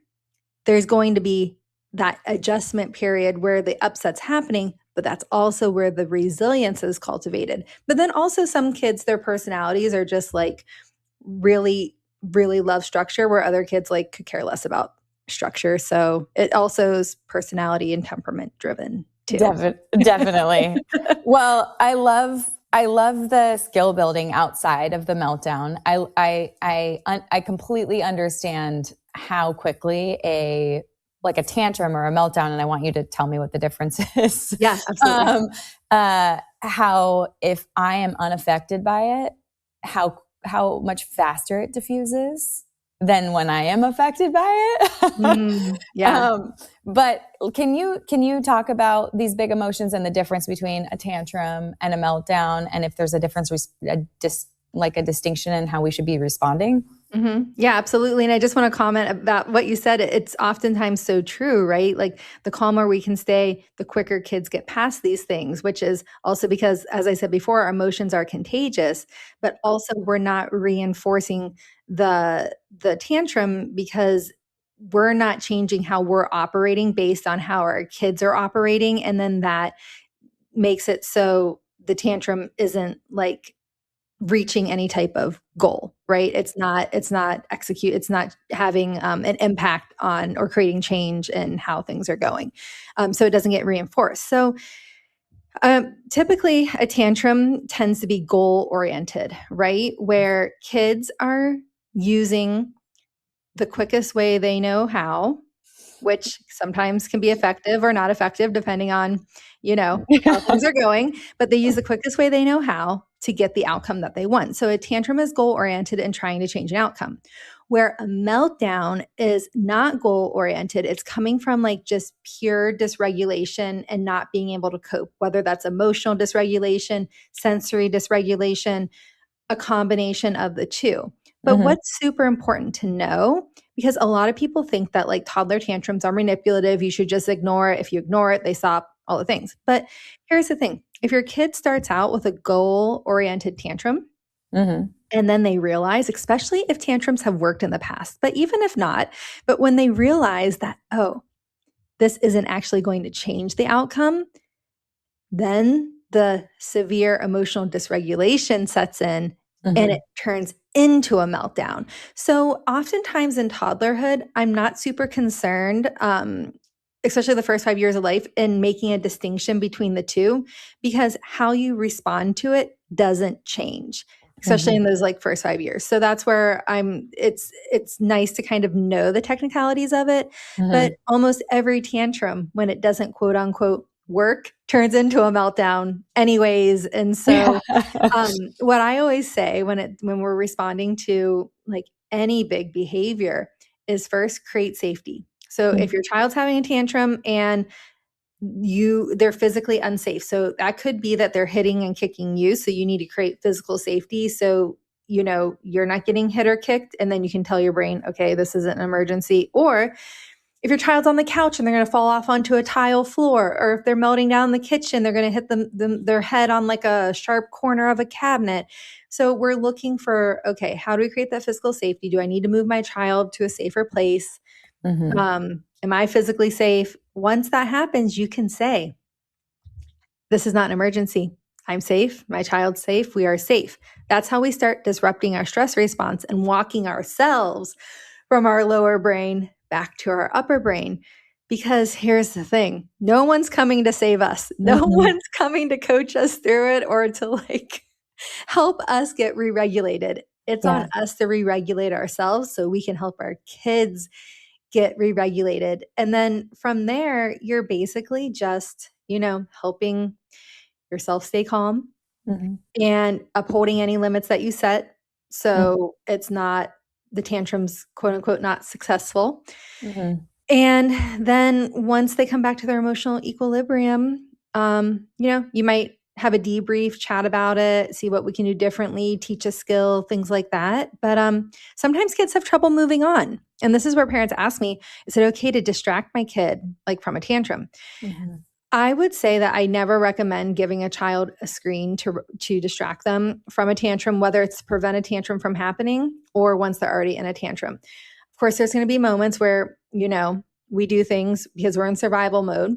there's going to be that adjustment period where the upset's happening, but that's also where the resilience is cultivated. But then also some kids, their personalities are just like really, really love structure, where other kids like could care less about structure. So it also is personality and temperament driven too. Definitely. Well, I love the skill building outside of the meltdown. I completely understand how quickly a tantrum or a meltdown, and I want you to tell me what the difference is. Yeah, absolutely. How if I am unaffected by it, how much faster it diffuses than when I am affected by it. But can you talk about these big emotions and the difference between a tantrum and a meltdown, and if there's a difference, a distinction in how we should be responding? Mm-hmm. Yeah, absolutely. And I just want to comment about what you said. It's oftentimes so true, right? Like the calmer we can stay, the quicker kids get past these things, which is also because, as I said before, our emotions are contagious, but also we're not reinforcing the tantrum because we're not changing how we're operating based on how our kids are operating. And then that makes it so the tantrum isn't like reaching any type of goal, right? It's not having an impact on or creating change in how things are going. So it doesn't get reinforced. So typically a tantrum tends to be goal oriented, right? Where kids are using the quickest way they know how, which sometimes can be effective or not effective depending on, how things are going, but they use the quickest way they know how to get the outcome that they want. So a tantrum is goal-oriented and trying to change an outcome, where a meltdown is not goal-oriented. It's coming from like just pure dysregulation and not being able to cope, whether that's emotional dysregulation, sensory dysregulation, a combination of the two. But what's super important to know, because a lot of people think that like toddler tantrums are manipulative, you should just ignore it. If you ignore it, they stop, all the things. But here's the thing. If your kid starts out with a goal-oriented tantrum, and then they realize, especially if tantrums have worked in the past, but even if not, but when they realize that, oh, this isn't actually going to change the outcome, then the severe emotional dysregulation sets in and it turns into a meltdown. So oftentimes in toddlerhood, I'm not super concerned, especially the first 5 years of life, in making a distinction between the two, because how you respond to it doesn't change, especially in those like first 5 years. So that's where it's nice to kind of know the technicalities of it. But almost every tantrum, when it doesn't quote unquote work, turns into a meltdown anyways. And so what I always say when we're responding to like any big behavior is first create safety. So if your child's having a tantrum and they're physically unsafe. So that could be that they're hitting and kicking you. So you need to create physical safety. So, you're not getting hit or kicked. And then you can tell your brain, okay, this isn't an emergency. Or if your child's on the couch and they're going to fall off onto a tile floor, or if they're melting down in the kitchen, they're going to hit their head on like a sharp corner of a cabinet. So we're looking for, okay, how do we create that physical safety? Do I need to move my child to a safer place? Am I physically safe? Once that happens, you can say, this is not an emergency. I'm safe. My child's safe. We are safe. That's how we start disrupting our stress response and walking ourselves from our lower brain back to our upper brain. Because here's the thing, no one's coming to save us. No one's coming to coach us through it or to like help us get re-regulated. It's on us to re-regulate ourselves so we can help our kids get re-regulated. And then from there, you're basically just, helping yourself stay calm and upholding any limits that you set. So it's not the tantrums, quote unquote, not successful. And then once they come back to their emotional equilibrium, you might have a debrief, chat about it, see what we can do differently, teach a skill, things like that. But sometimes kids have trouble moving on. And this is where parents ask me, is it okay to distract my kid like from a tantrum? I would say that I never recommend giving a child a screen to distract them from a tantrum, whether it's to prevent a tantrum from happening or once they're already in a tantrum. Of course, there's going to be moments where, we do things because we're in survival mode,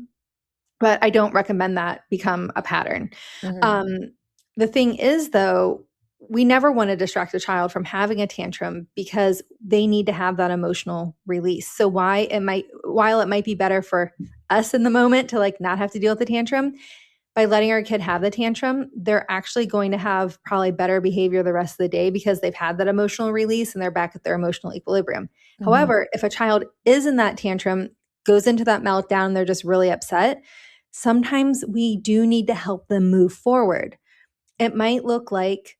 but I don't recommend that become a pattern. The thing is, though, we never want to distract a child from having a tantrum because they need to have that emotional release. So while it might be better for us in the moment to like not have to deal with the tantrum, by letting our kid have the tantrum, they're actually going to have probably better behavior the rest of the day because they've had that emotional release and they're back at their emotional equilibrium. However, if a child is in that tantrum, goes into that meltdown, they're just really upset, sometimes we do need to help them move forward. It might look like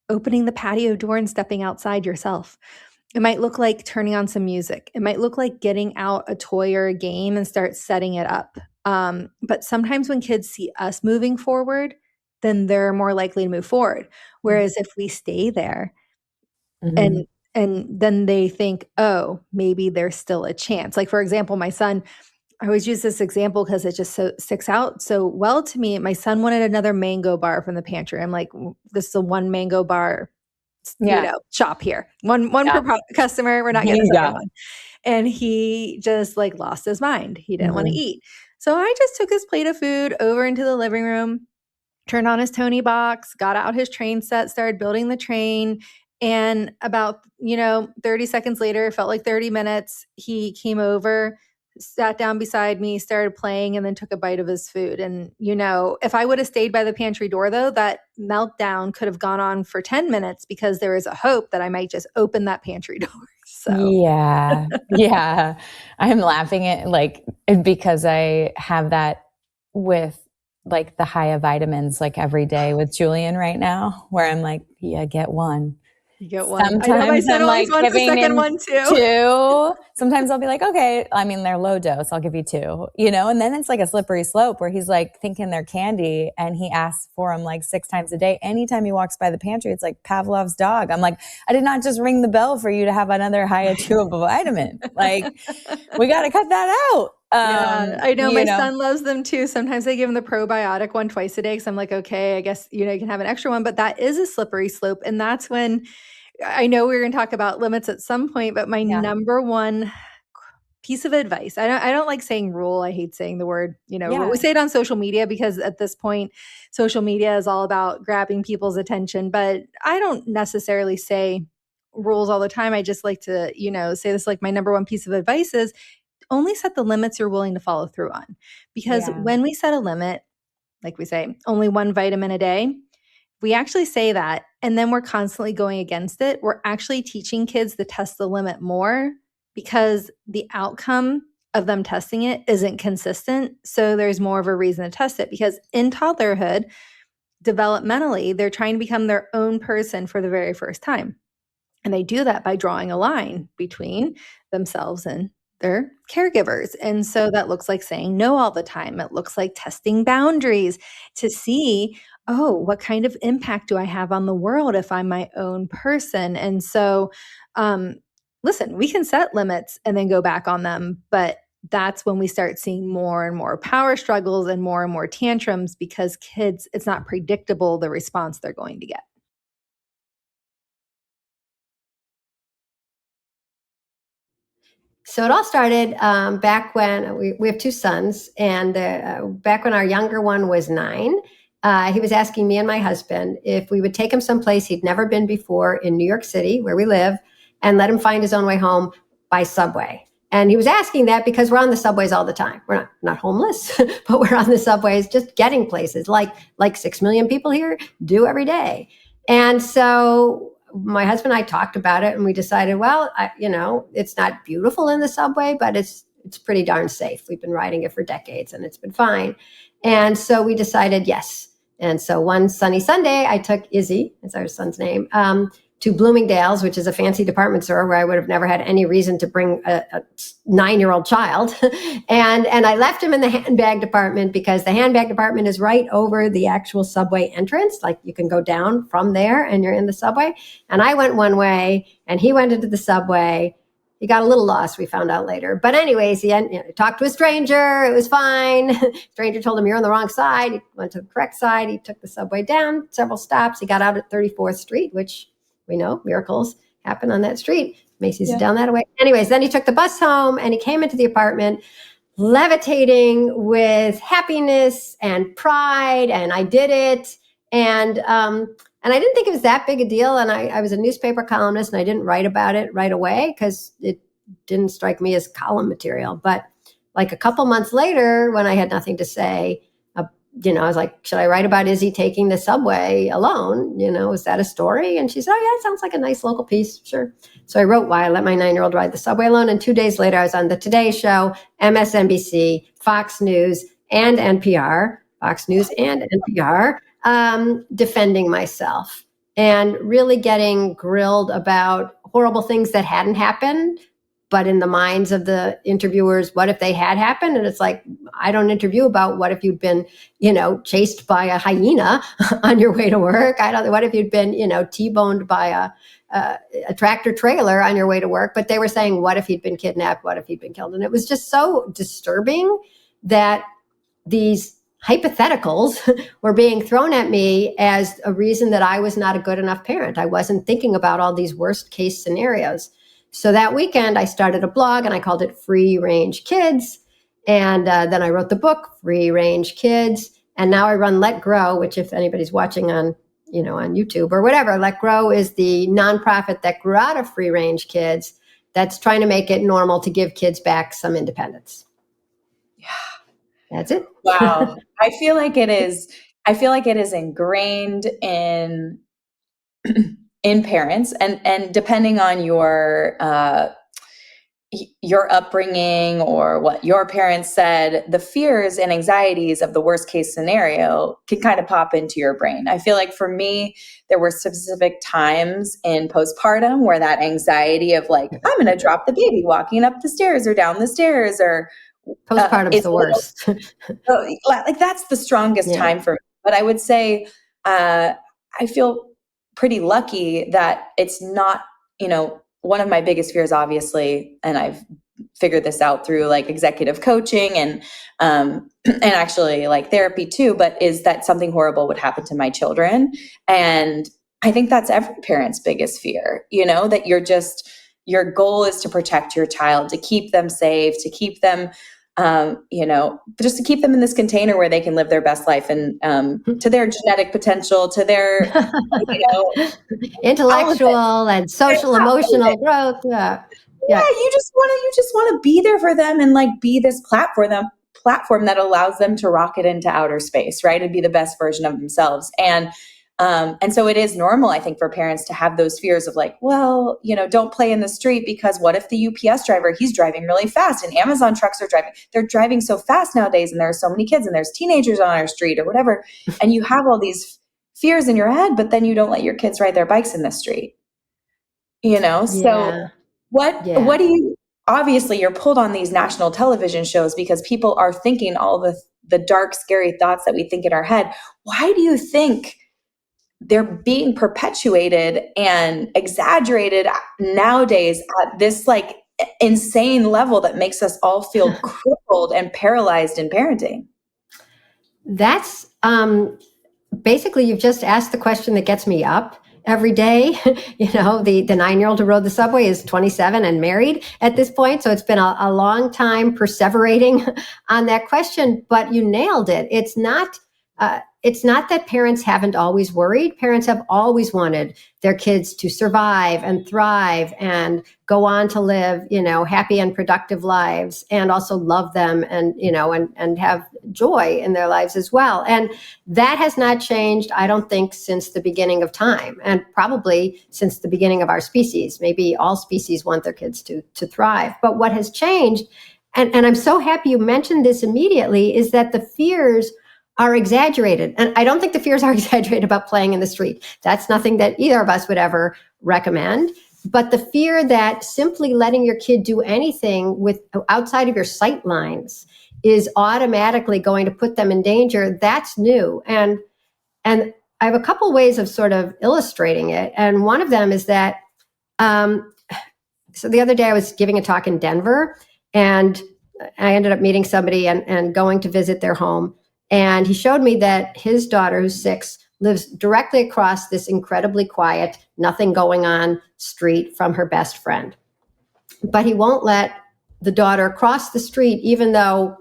opening the patio door and stepping outside yourself. It might look like turning on some music. It might look like getting out a toy or a game and start setting it up. But sometimes when kids see us moving forward, then they're more likely to move forward. Whereas if we stay there and then they think, oh, maybe there's still a chance. Like, for example, my son, I always use this example because it just so sticks out so well to me. My son wanted another mango bar from the pantry. I'm like, this is a one mango bar, shop here. One per customer. We're not getting a second one. And he just like lost his mind. He didn't want to eat. So I just took his plate of food over into the living room, turned on his Tony box, got out his train set, started building the train. And about, 30 seconds later, it felt like 30 minutes, he came over, sat down beside me, started playing, and then took a bite of his food. And, if I would have stayed by the pantry door, though, that meltdown could have gone on for 10 minutes because there is a hope that I might just open that pantry door. So. Yeah. I'm laughing at because I have that with like the Haya vitamins like every day with Julian right now, where I'm like, get one. You get one. Sometimes I know my son always wants the second one too. Two. Sometimes I'll be like, okay, I mean, they're low dose. I'll give you two, and then it's like a slippery slope where he's like thinking they're candy and he asks for them like 6 times a day. Anytime he walks by the pantry, it's like Pavlov's dog. I'm like, I did not just ring the bell for you to have another Haya chewable vitamin. Like, we got to cut that out. I know my son loves them too. Sometimes I give him the probiotic one twice a day because I'm like, okay, I guess, you can have an extra one, but that is a slippery slope. And that's when I know we're going to talk about limits at some point, but my number one piece of advice, I don't like saying rule. I hate saying the word, we say it on social media because at this point, social media is all about grabbing people's attention, but I don't necessarily say rules all the time. I just like to, say this, like my number one piece of advice is only set the limits you're willing to follow through on. Because when we set a limit, like we say, only one vitamin a day, we actually say that, and then we're constantly going against it. We're actually teaching kids to test the limit more because the outcome of them testing it isn't consistent. So there's more of a reason to test it because in toddlerhood, developmentally, they're trying to become their own person for the very first time. And they do that by drawing a line between themselves and their caregivers. And so that looks like saying no all the time. It looks like testing boundaries to see, oh, what kind of impact do I have on the world if I'm my own person? And so, listen, we can set limits and then go back on them, but that's when we start seeing more and more power struggles and more tantrums because kids, it's not predictable the response they're going to get. So it all started back when we have 2 sons, and back when our younger one was 9, he was asking me and my husband if we would take him someplace he'd never been before in New York City, where we live, and let him find his own way home by subway. And he was asking that because we're on the subways all the time. We're not homeless, but we're on the subways just getting places like 6 million people here do every day. And so my husband and I talked about it, and we decided, well, it's not beautiful in the subway, but it's pretty darn safe. We've been riding it for decades and it's been fine. And so we decided yes. And so one sunny Sunday, I took Izzy, that's our son's name, to Bloomingdale's, which is a fancy department store where I would have never had any reason to bring a 9-year-old child. and I left him in the handbag department because the handbag department is right over the actual subway entrance. Like you can go down from there and you're in the subway. And I went one way and he went into the subway. He got a little lost, we found out later. But anyways, he talked to a stranger. It was fine. Stranger told him, you're on the wrong side. He went to the correct side. He took the subway down several stops. He got out at 34th Street, which we know miracles happen on that street. Macy's is down that way. Anyways, then he took the bus home and he came into the apartment levitating with happiness and pride. And I did it. And I didn't think it was that big a deal. And I was a newspaper columnist and I didn't write about it right away because it didn't strike me as column material. But like a couple months later, when I had nothing to say, I was like, should I write about Izzy taking the subway alone? Is that a story? And she said, oh yeah, it sounds like a nice local piece. Sure. So I wrote why I let my 9-year-old ride the subway alone. And 2 days later, I was on the Today Show, MSNBC, Fox News, and NPR, defending myself and really getting grilled about horrible things that hadn't happened. But in the minds of the interviewers, what if they had happened? And it's like, I don't interview about what if you'd been, chased by a hyena on your way to work. What if you'd been, T-boned by a tractor trailer on your way to work? But they were saying, what if he'd been kidnapped? What if he'd been killed? And it was just so disturbing that these hypotheticals were being thrown at me as a reason that I was not a good enough parent. I wasn't thinking about all these worst case scenarios. So that weekend, I started a blog and I called it Free Range Kids. And then I wrote the book, Free Range Kids. And now I run Let Grow, which if anybody's watching on YouTube or whatever, Let Grow is the nonprofit that grew out of Free Range Kids that's trying to make it normal to give kids back some independence. Yeah. That's it. Wow. I feel like it is ingrained in parents and depending on your upbringing or what your parents said, the fears and anxieties of the worst case scenario can kind of pop into your brain. I feel like for me, there were specific times in postpartum where that anxiety of like, I'm going to drop the baby walking up the stairs or down the stairs or postpartum's the worst. Like that's the strongest time for me. But I would say, I feel pretty lucky that it's not, one of my biggest fears, obviously, and I've figured this out through like executive coaching and actually like therapy too, but is that something horrible would happen to my children. And I think that's every parent's biggest fear, that your goal is to protect your child, to keep them safe, to keep them, just to keep them in this container where they can live their best life and to their genetic potential, to their, intellectual and social, emotional growth. Yeah. You just want to be there for them and like be this platform that allows them to rocket into outer space, right? And be the best version of themselves. And so it is normal, I think, for parents to have those fears of like, well, don't play in the street because what if the UPS driver, he's driving really fast and Amazon trucks they're driving so fast nowadays and there are so many kids and there's teenagers on our street or whatever. And you have all these fears in your head, but then you don't let your kids ride their bikes in the street, So what do you, obviously you're pulled on these national television shows because people are thinking all the dark, scary thoughts that we think in our head. Why do you think they're being perpetuated and exaggerated nowadays at this like insane level that makes us all feel crippled and paralyzed in parenting? That's basically, you've just asked the question that gets me up every day. The 9-year-old who rode the subway is 27 and married at this point. So it's been a long time perseverating on that question, but you nailed it. It's not it's not that parents haven't always worried. Parents have always wanted their kids to survive and thrive and go on to live, happy and productive lives, and also love them and, and have joy in their lives as well. And that has not changed, I don't think, since the beginning of time, and probably since the beginning of our species. Maybe all species want their kids to thrive. But what has changed, and I'm so happy you mentioned this immediately, is that the fears are exaggerated. And I don't think the fears are exaggerated about playing in the street. That's nothing that either of us would ever recommend. But the fear that simply letting your kid do anything with outside of your sight lines is automatically going to put them in danger, that's new. And I have a couple ways of sort of illustrating it. And one of them is that, so the other day I was giving a talk in Denver, and I ended up meeting somebody and going to visit their home. And he showed me that his daughter, who's 6, lives directly across this incredibly quiet, nothing going on street from her best friend. But he won't let the daughter cross the street, even though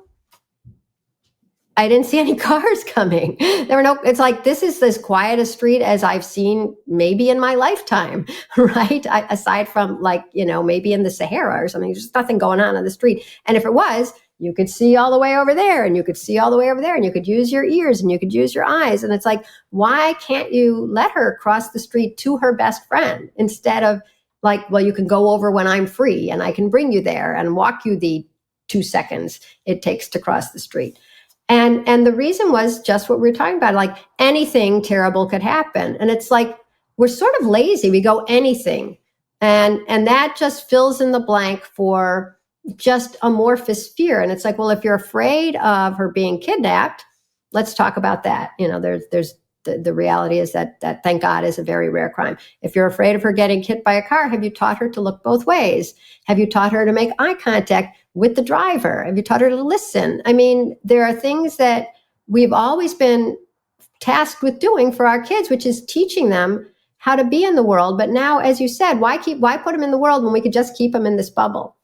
I didn't see any cars coming. It's like, this is as quiet a street as I've seen maybe in my lifetime, right? Aside from maybe in the Sahara or something, there's nothing going on the street. And if it was, you could see all the way over there, and you could see all the way over there, and you could use your ears, and you could use your eyes. And it's like, why can't you let her cross the street to her best friend instead of you can go over when I'm free and I can bring you there and walk you the 2 seconds it takes to cross the street. And the reason was just what we were talking about, anything terrible could happen. And it's like, we're sort of lazy. We go anything. And that just fills in the blank for just amorphous fear. And it's like, well, if you're afraid of her being kidnapped, let's talk about that. There's the reality is that thank God is a very rare crime. If you're afraid of her getting hit by a car, have you taught her to look both ways? Have you taught her to make eye contact with the driver? Have you taught her to listen? I mean, there are things that we've always been tasked with doing for our kids, which is teaching them how to be in the world. But now, as you said, why put them in the world when we could just keep them in this bubble?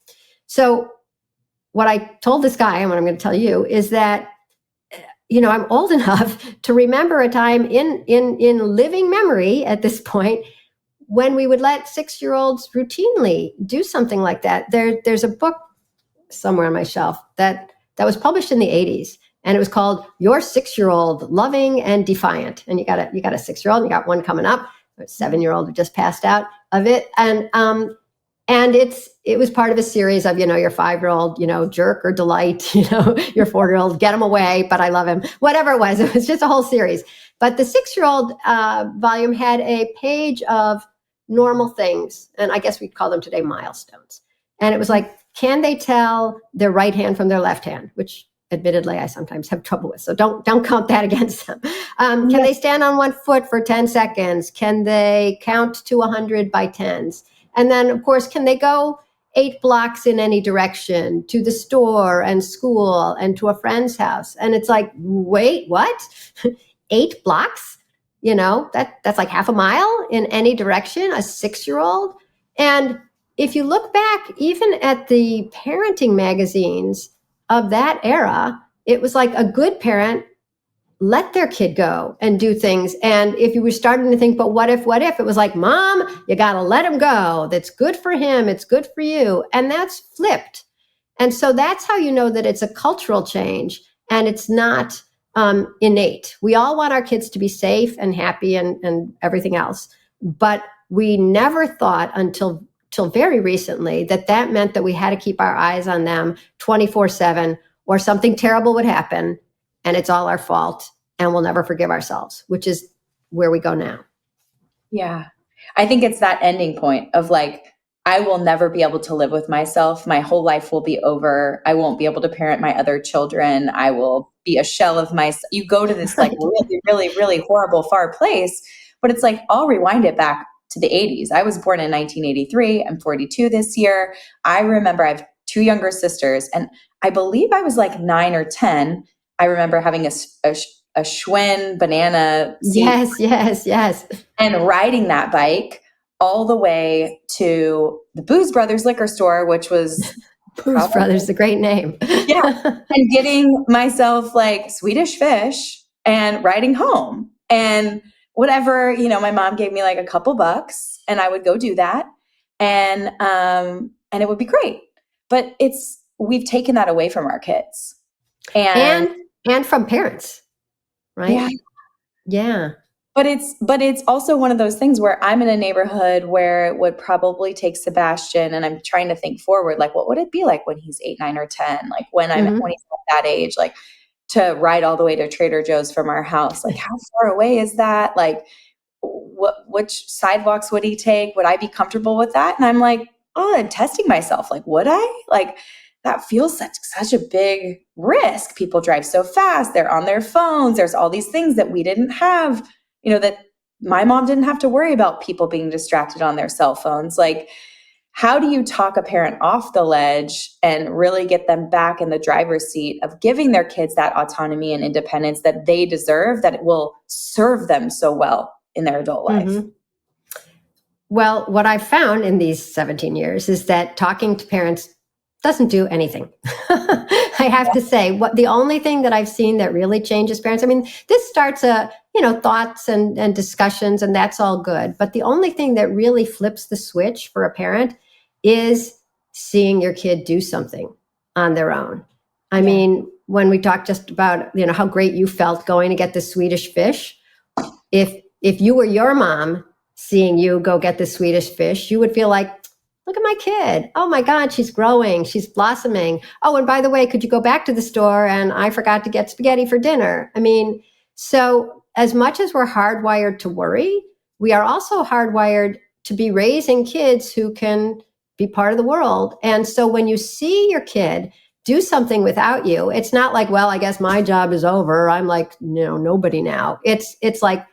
So what I told this guy, and what I'm going to tell you, is that, I'm old enough to remember a time in living memory at this point when we would let 6-year-olds routinely do something like that. There's a book somewhere on my shelf that was published in the 80s, and it was called Your 6-Year-Old Loving and Defiant. And you got a 6-year-old, and you got one coming up, a 7-year-old who just passed out of it. And it was part of a series of, your 5-year-old, jerk or delight, your 4-year-old, get him away, but I love him, whatever it was just a whole series. But the 6-year-old volume had a page of normal things. And I guess we'd call them today milestones. And it was like, can they tell their right hand from their left hand, which admittedly I sometimes have trouble with. So don't count that against them. Can they stand on one foot for 10 seconds? Can they count to 100 by tens? And then, of course, can they go 8 blocks in any direction to the store and school and to a friend's house? And it's like, wait, what? 8 blocks? That's like half a mile in any direction, a 6-year-old. And if you look back, even at the parenting magazines of that era, it was like a good parent let their kid go and do things. And if you were starting to think, but what if, it was like, Mom, you got to let him go. That's good for him. It's good for you. And that's flipped. And so that's how you know that it's a cultural change and it's not innate. We all want our kids to be safe and happy and everything else. But we never thought until very recently that meant that we had to keep our eyes on them 24/7 or something terrible would happen. And it's all our fault, and we'll never forgive ourselves, which is where we go now. Yeah. I think it's that ending point of I will never be able to live with myself. My whole life will be over. I won't be able to parent my other children. I will be a shell of myself. You go to this really, really, really horrible, far place, but it's I'll rewind it back to the 80s. I was born in 1983. I'm 42 this year. I remember I have 2 younger sisters, and I believe I was 9 or 10. I remember having a Schwinn banana seat. Yes. And riding that bike all the way to the Booze Brothers liquor store, which was Booze Brothers, a great name. Yeah. And getting myself Swedish Fish and riding home. And whatever, my mom gave me like a couple bucks and I would go do that. And it would be great. But we've taken that away from our kids. And from parents, right? Yeah. Yeah. But it's also one of those things where I'm in a neighborhood where it would probably take Sebastian, and I'm trying to think forward, like, what would it be like when he's 8, 9, or 10? Like when he's at that age, like to ride all the way to Trader Joe's from our house. Like, how far away is that? Like, which sidewalks would he take? Would I be comfortable with that? And I'm like, I'm testing myself. Like, would I? Like, that feels such a big risk. People drive so fast. They're on their phones. There's all these things that we didn't have, that my mom didn't have to worry about people being distracted on their cell phones. Like, how do you talk a parent off the ledge and really get them back in the driver's seat of giving their kids that autonomy and independence that they deserve, that it will serve them so well in their adult life? Mm-hmm. Well, what I've found in these 17 years is that talking to parents doesn't do anything. I have to say, the only thing that I've seen that really changes parents, I mean, this starts thoughts and discussions, and that's all good. But the only thing that really flips the switch for a parent is seeing your kid do something on their own. I mean, when we talked just about, how great you felt going to get the Swedish fish, if you were your mom seeing you go get the Swedish fish, you would feel like, look at my kid. Oh my God, she's growing. She's blossoming. Oh, and by the way, could you go back to the store? And I forgot to get spaghetti for dinner. I mean, so as much as we're hardwired to worry, we are also hardwired to be raising kids who can be part of the world. And so when you see your kid do something without you, it's not like, well, I guess my job is over. I'm like, nobody now. It's like,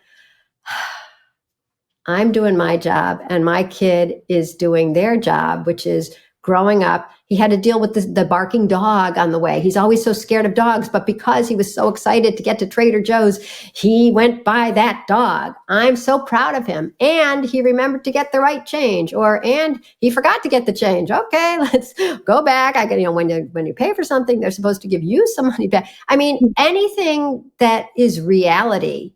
I'm doing my job and my kid is doing their job, which is growing up. He had to deal with the barking dog on the way. He's always so scared of dogs, but because he was so excited to get to Trader Joe's, he went by that dog. I'm so proud of him. And he remembered to get the right change, and he forgot to get the change. Okay, let's go back. When you pay for something, they're supposed to give you some money back. I mean, anything that is reality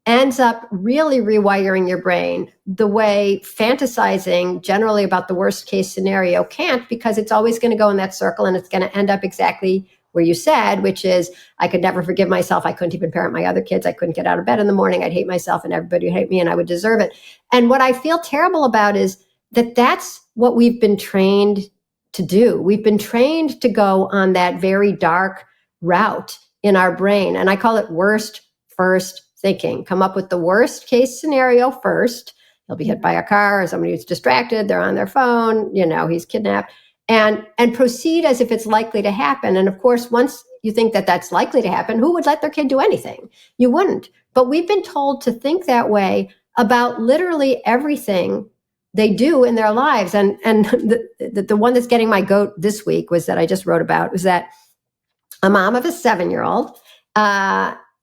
ends up really rewiring your brain the way fantasizing generally about the worst case scenario can't, because it's always going to go in that circle and it's going to end up exactly where you said, which is, I could never forgive myself. I couldn't even parent my other kids. I couldn't get out of bed in the morning. I'd hate myself and everybody would hate me and I would deserve it. And what I feel terrible about is that that's what we've been trained to do. We've been trained to go on that very dark route in our brain. And I call it worst first thinking. Come up with the worst case scenario first. He'll be hit by a car, or somebody who's distracted, they're on their phone, he's kidnapped, and proceed as if it's likely to happen. And of course, once you think that that's likely to happen, who would let their kid do anything? You wouldn't. But we've been told to think that way about literally everything they do in their lives. And the one that's getting my goat this week was that I just wrote about, was that a mom of a 7-year-old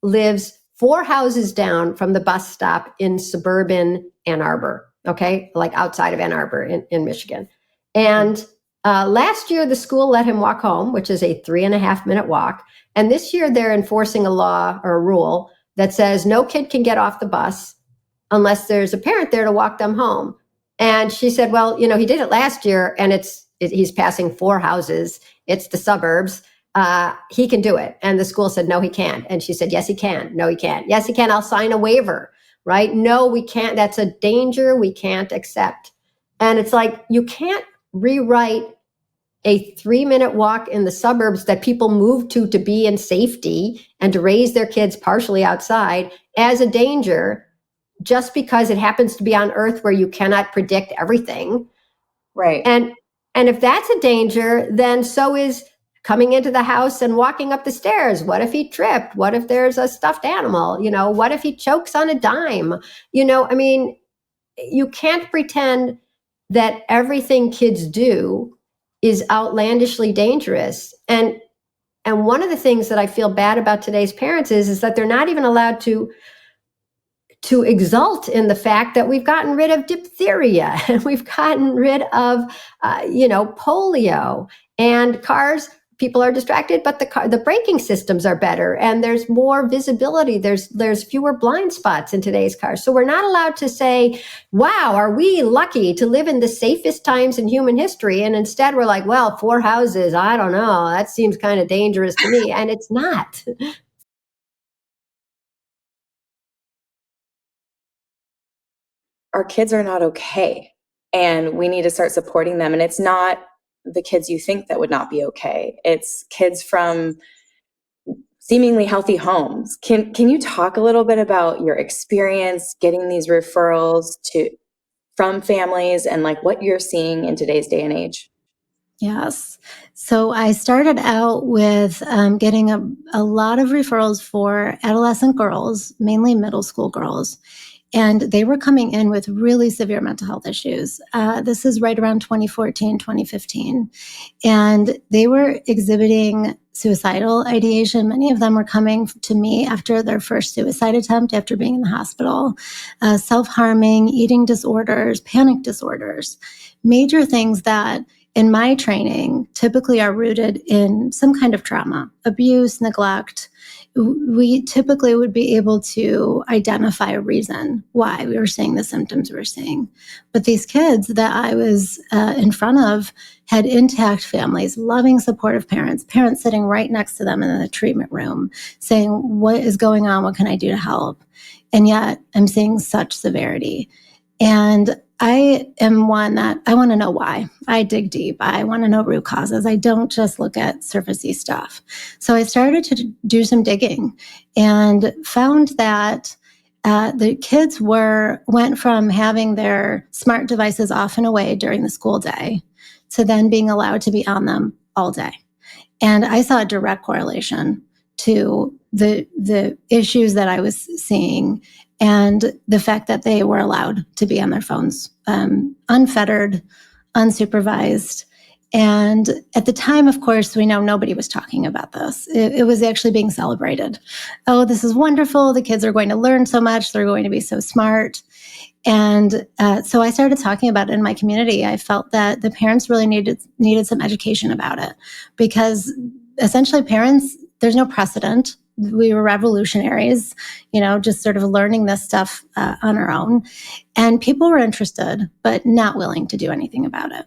lives 4 houses down from the bus stop in suburban Ann Arbor, okay? Like outside of Ann Arbor in Michigan. And last year, the school let him walk home, which is a 3.5-minute walk. And this year, they're enforcing a law or a rule that says no kid can get off the bus unless there's a parent there to walk them home. And she said, well, he did it last year, and he's passing 4 houses. It's the suburbs. He can do it. And the school said, no, he can't. And she said, yes, he can. No, he can't. Yes, he can. I'll sign a waiver, right? No, we can't. That's a danger we can't accept. And it's like, you can't rewrite a 3-minute walk in the suburbs that people move to be in safety and to raise their kids partially outside as a danger just because it happens to be on Earth where you cannot predict everything. Right. And if that's a danger, then so is coming into the house and walking up the stairs. What if he tripped? What if there's a stuffed animal? What if he chokes on a dime? I mean, you can't pretend that everything kids do is outlandishly dangerous. And one of the things that I feel bad about today's parents is that they're not even allowed to exult in the fact that we've gotten rid of diphtheria and we've gotten rid of, polio, and cars people are distracted, but the braking systems are better, and there's more visibility. There's fewer blind spots in today's cars. So we're not allowed to say, wow, are we lucky to live in the safest times in human history? And instead we're like, well, 4 houses, I don't know, that seems kind of dangerous to me. And it's not. Our kids are not okay, and we need to start supporting them. And it's not the kids you think that would not be okay. It's kids from seemingly healthy homes. Can you talk a little bit about your experience getting these referrals from families and like what you're seeing in today's day and age? Yes. So I started out with getting a lot of referrals for adolescent girls, mainly middle school girls. And they were coming in with really severe mental health issues. This is right around 2014, 2015. And they were exhibiting suicidal ideation. Many of them were coming to me after their first suicide attempt, after being in the hospital, self-harming, eating disorders, panic disorders, major things that in my training typically are rooted in some kind of trauma, abuse, neglect. We typically would be able to identify a reason why we were seeing the symptoms we were seeing. But these kids that I was in front of had intact families, loving, supportive parents sitting right next to them in the treatment room saying, what is going on? What can I do to help? And yet I'm seeing such severity. And I am one that I want to know why. I dig deep. I want to know root causes. I don't just look at surfacey stuff. So I started to do some digging and found that the kids went from having their smart devices off and away during the school day to then being allowed to be on them all day. And I saw a direct correlation to the issues that I was seeing and the fact that they were allowed to be on their phones, unfettered, unsupervised. And at the time, of course, we know nobody was talking about this. It was actually being celebrated. Oh, this is wonderful. The kids are going to learn so much. They're going to be so smart. And so I started talking about it in my community. I felt that the parents really needed some education about it because essentially parents, there's no precedent. We were revolutionaries, just sort of learning this stuff on our own. And people were interested, but not willing to do anything about it.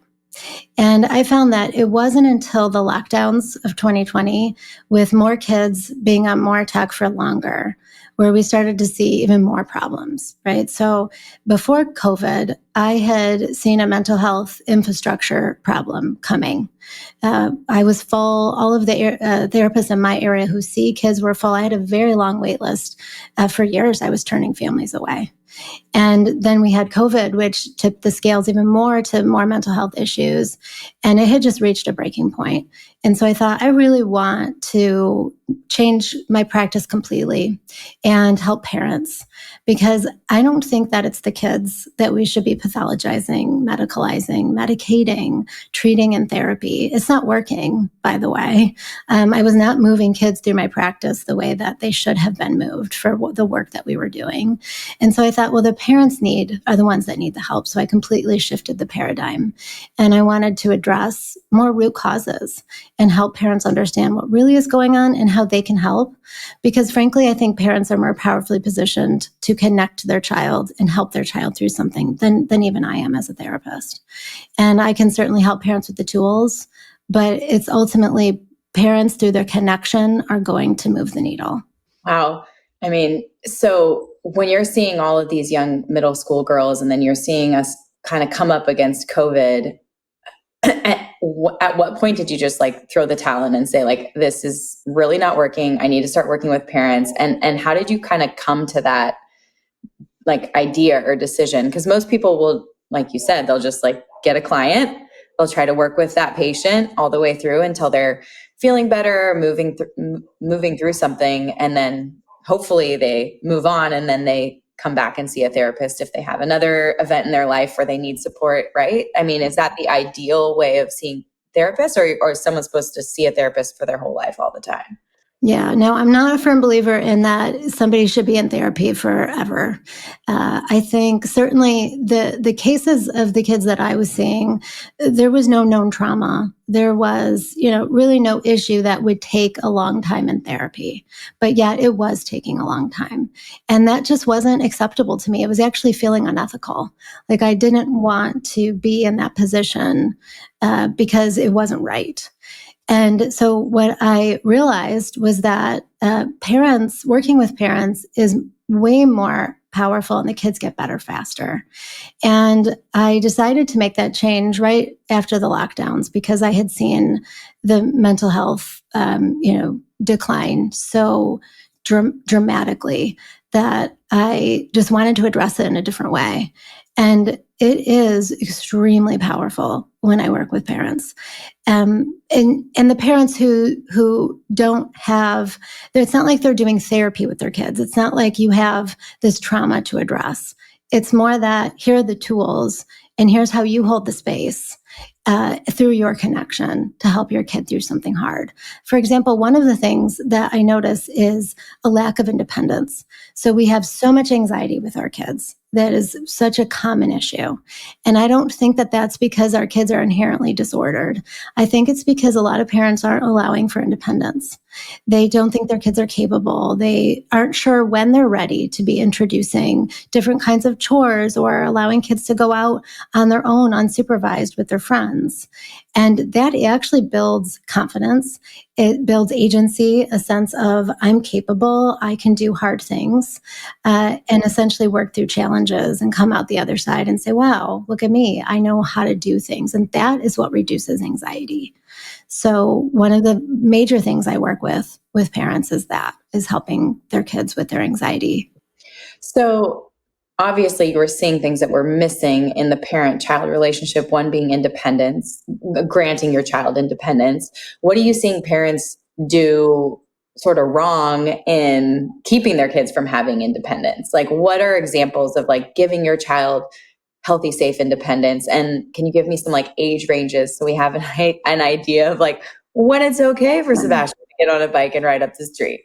And I found that it wasn't until the lockdowns of 2020, with more kids being on more tech for longer, where we started to see even more problems, right? So before COVID, I had seen a mental health infrastructure problem coming. I was full. All of the therapists in my area who see kids were full. I had a very long wait list. For years, I was turning families away. And then we had COVID, which tipped the scales even more to more mental health issues. And it had just reached a breaking point. And so I thought, I really want to change my practice completely and help parents, because I don't think that it's the kids that we should be pathologizing, medicalizing, medicating, treating in therapy. It's not working, by the way. I was not moving kids through my practice the way that they should have been moved for the work that we were doing. And so I thought, well, the parents are the ones that need the help. So I completely shifted the paradigm. And I wanted to address more root causes and help parents understand what really is going on and how they can help. Because frankly, I think parents are more powerfully positioned to connect to their child and help their child through something than even I am as a therapist. And I can certainly help parents with the tools, but it's ultimately parents through their connection are going to move the needle. Wow. I mean, so when you're seeing all of these young middle school girls and then you're seeing us kind of come up against COVID, at what point did you just like throw the towel in and say like, this is really not working. I need to start working with parents. And how did you kind of come to that like idea or decision? Because most people will, like you said, they'll just like get a client. They'll try to work with that patient all the way through until they're feeling better, moving through something. And then hopefully they move on and then they come back and see a therapist if they have another event in their life where they need support, right? I mean, is that the ideal way of seeing therapists, or is someone supposed to see a therapist for their whole life all the time? Yeah, no, I'm not a firm believer in that somebody should be in therapy forever. I think certainly the cases of the kids that I was seeing, there was no known trauma. There was, really no issue that would take a long time in therapy, but yet it was taking a long time. And that just wasn't acceptable to me. It was actually feeling unethical. Like I didn't want to be in that position because it wasn't right. And so what I realized was that working with parents is way more powerful and the kids get better faster. And I decided to make that change right after the lockdowns because I had seen the mental health, decline so dramatically that I just wanted to address it in a different way. And it is extremely powerful when I work with parents. And the parents who don't have, it's not like they're doing therapy with their kids. It's not like you have this trauma to address. It's more that here are the tools and here's how you hold the space through your connection to help your kid through something hard. For example, one of the things that I notice is a lack of independence. So we have so much anxiety with our kids. That is such a common issue. And I don't think that that's because our kids are inherently disordered. I think it's because a lot of parents aren't allowing for independence. They don't think their kids are capable. They aren't sure when they're ready to be introducing different kinds of chores or allowing kids to go out on their own unsupervised with their friends. And that actually builds confidence. It builds agency, a sense of I'm capable, I can do hard things, and essentially work through challenges and come out the other side and say, wow, look at me, I know how to do things. And that is what reduces anxiety. So one of the major things I work with parents is helping their kids with their anxiety. So obviously you were seeing things that were missing in the parent-child relationship, one being independence, granting your child independence. What are you seeing parents do sort of wrong in keeping their kids from having independence? Like what are examples of like giving your child healthy, safe independence? And can you give me some like age ranges so we have an idea of like when it's okay for Sebastian to get on a bike and ride up the street?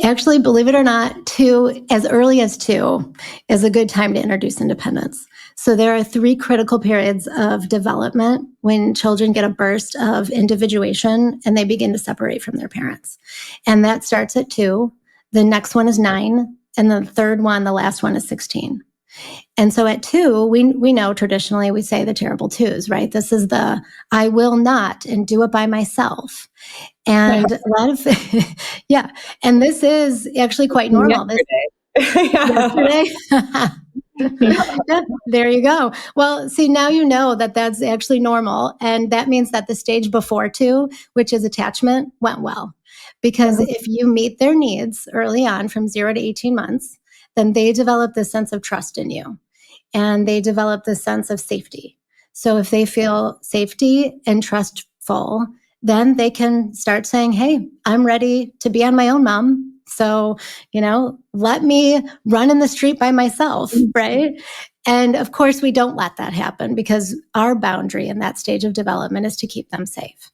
Actually, believe it or not, as early as 2 is a good time to introduce independence. So there are 3 critical periods of development when children get a burst of individuation and they begin to separate from their parents. And that starts at 2. The next one is 9. And the third one, the last one, is 16. And so at 2, we know traditionally we say the terrible twos, right? This is the I will not and do it by myself. And a lot of, yeah. And this is actually quite normal. Yesterday. Yeah, there you go. Well, see, now you know that that's actually normal. And that means that the stage before 2, which is attachment, went well. Because if you meet their needs early on from 0 to 18 months, then they develop this sense of trust in you. And they develop this sense of safety. So if they feel safety and trustful, then they can start saying, hey, I'm ready to be on my own, Mom. So, let me run in the street by myself, right? And of course, we don't let that happen because our boundary in that stage of development is to keep them safe.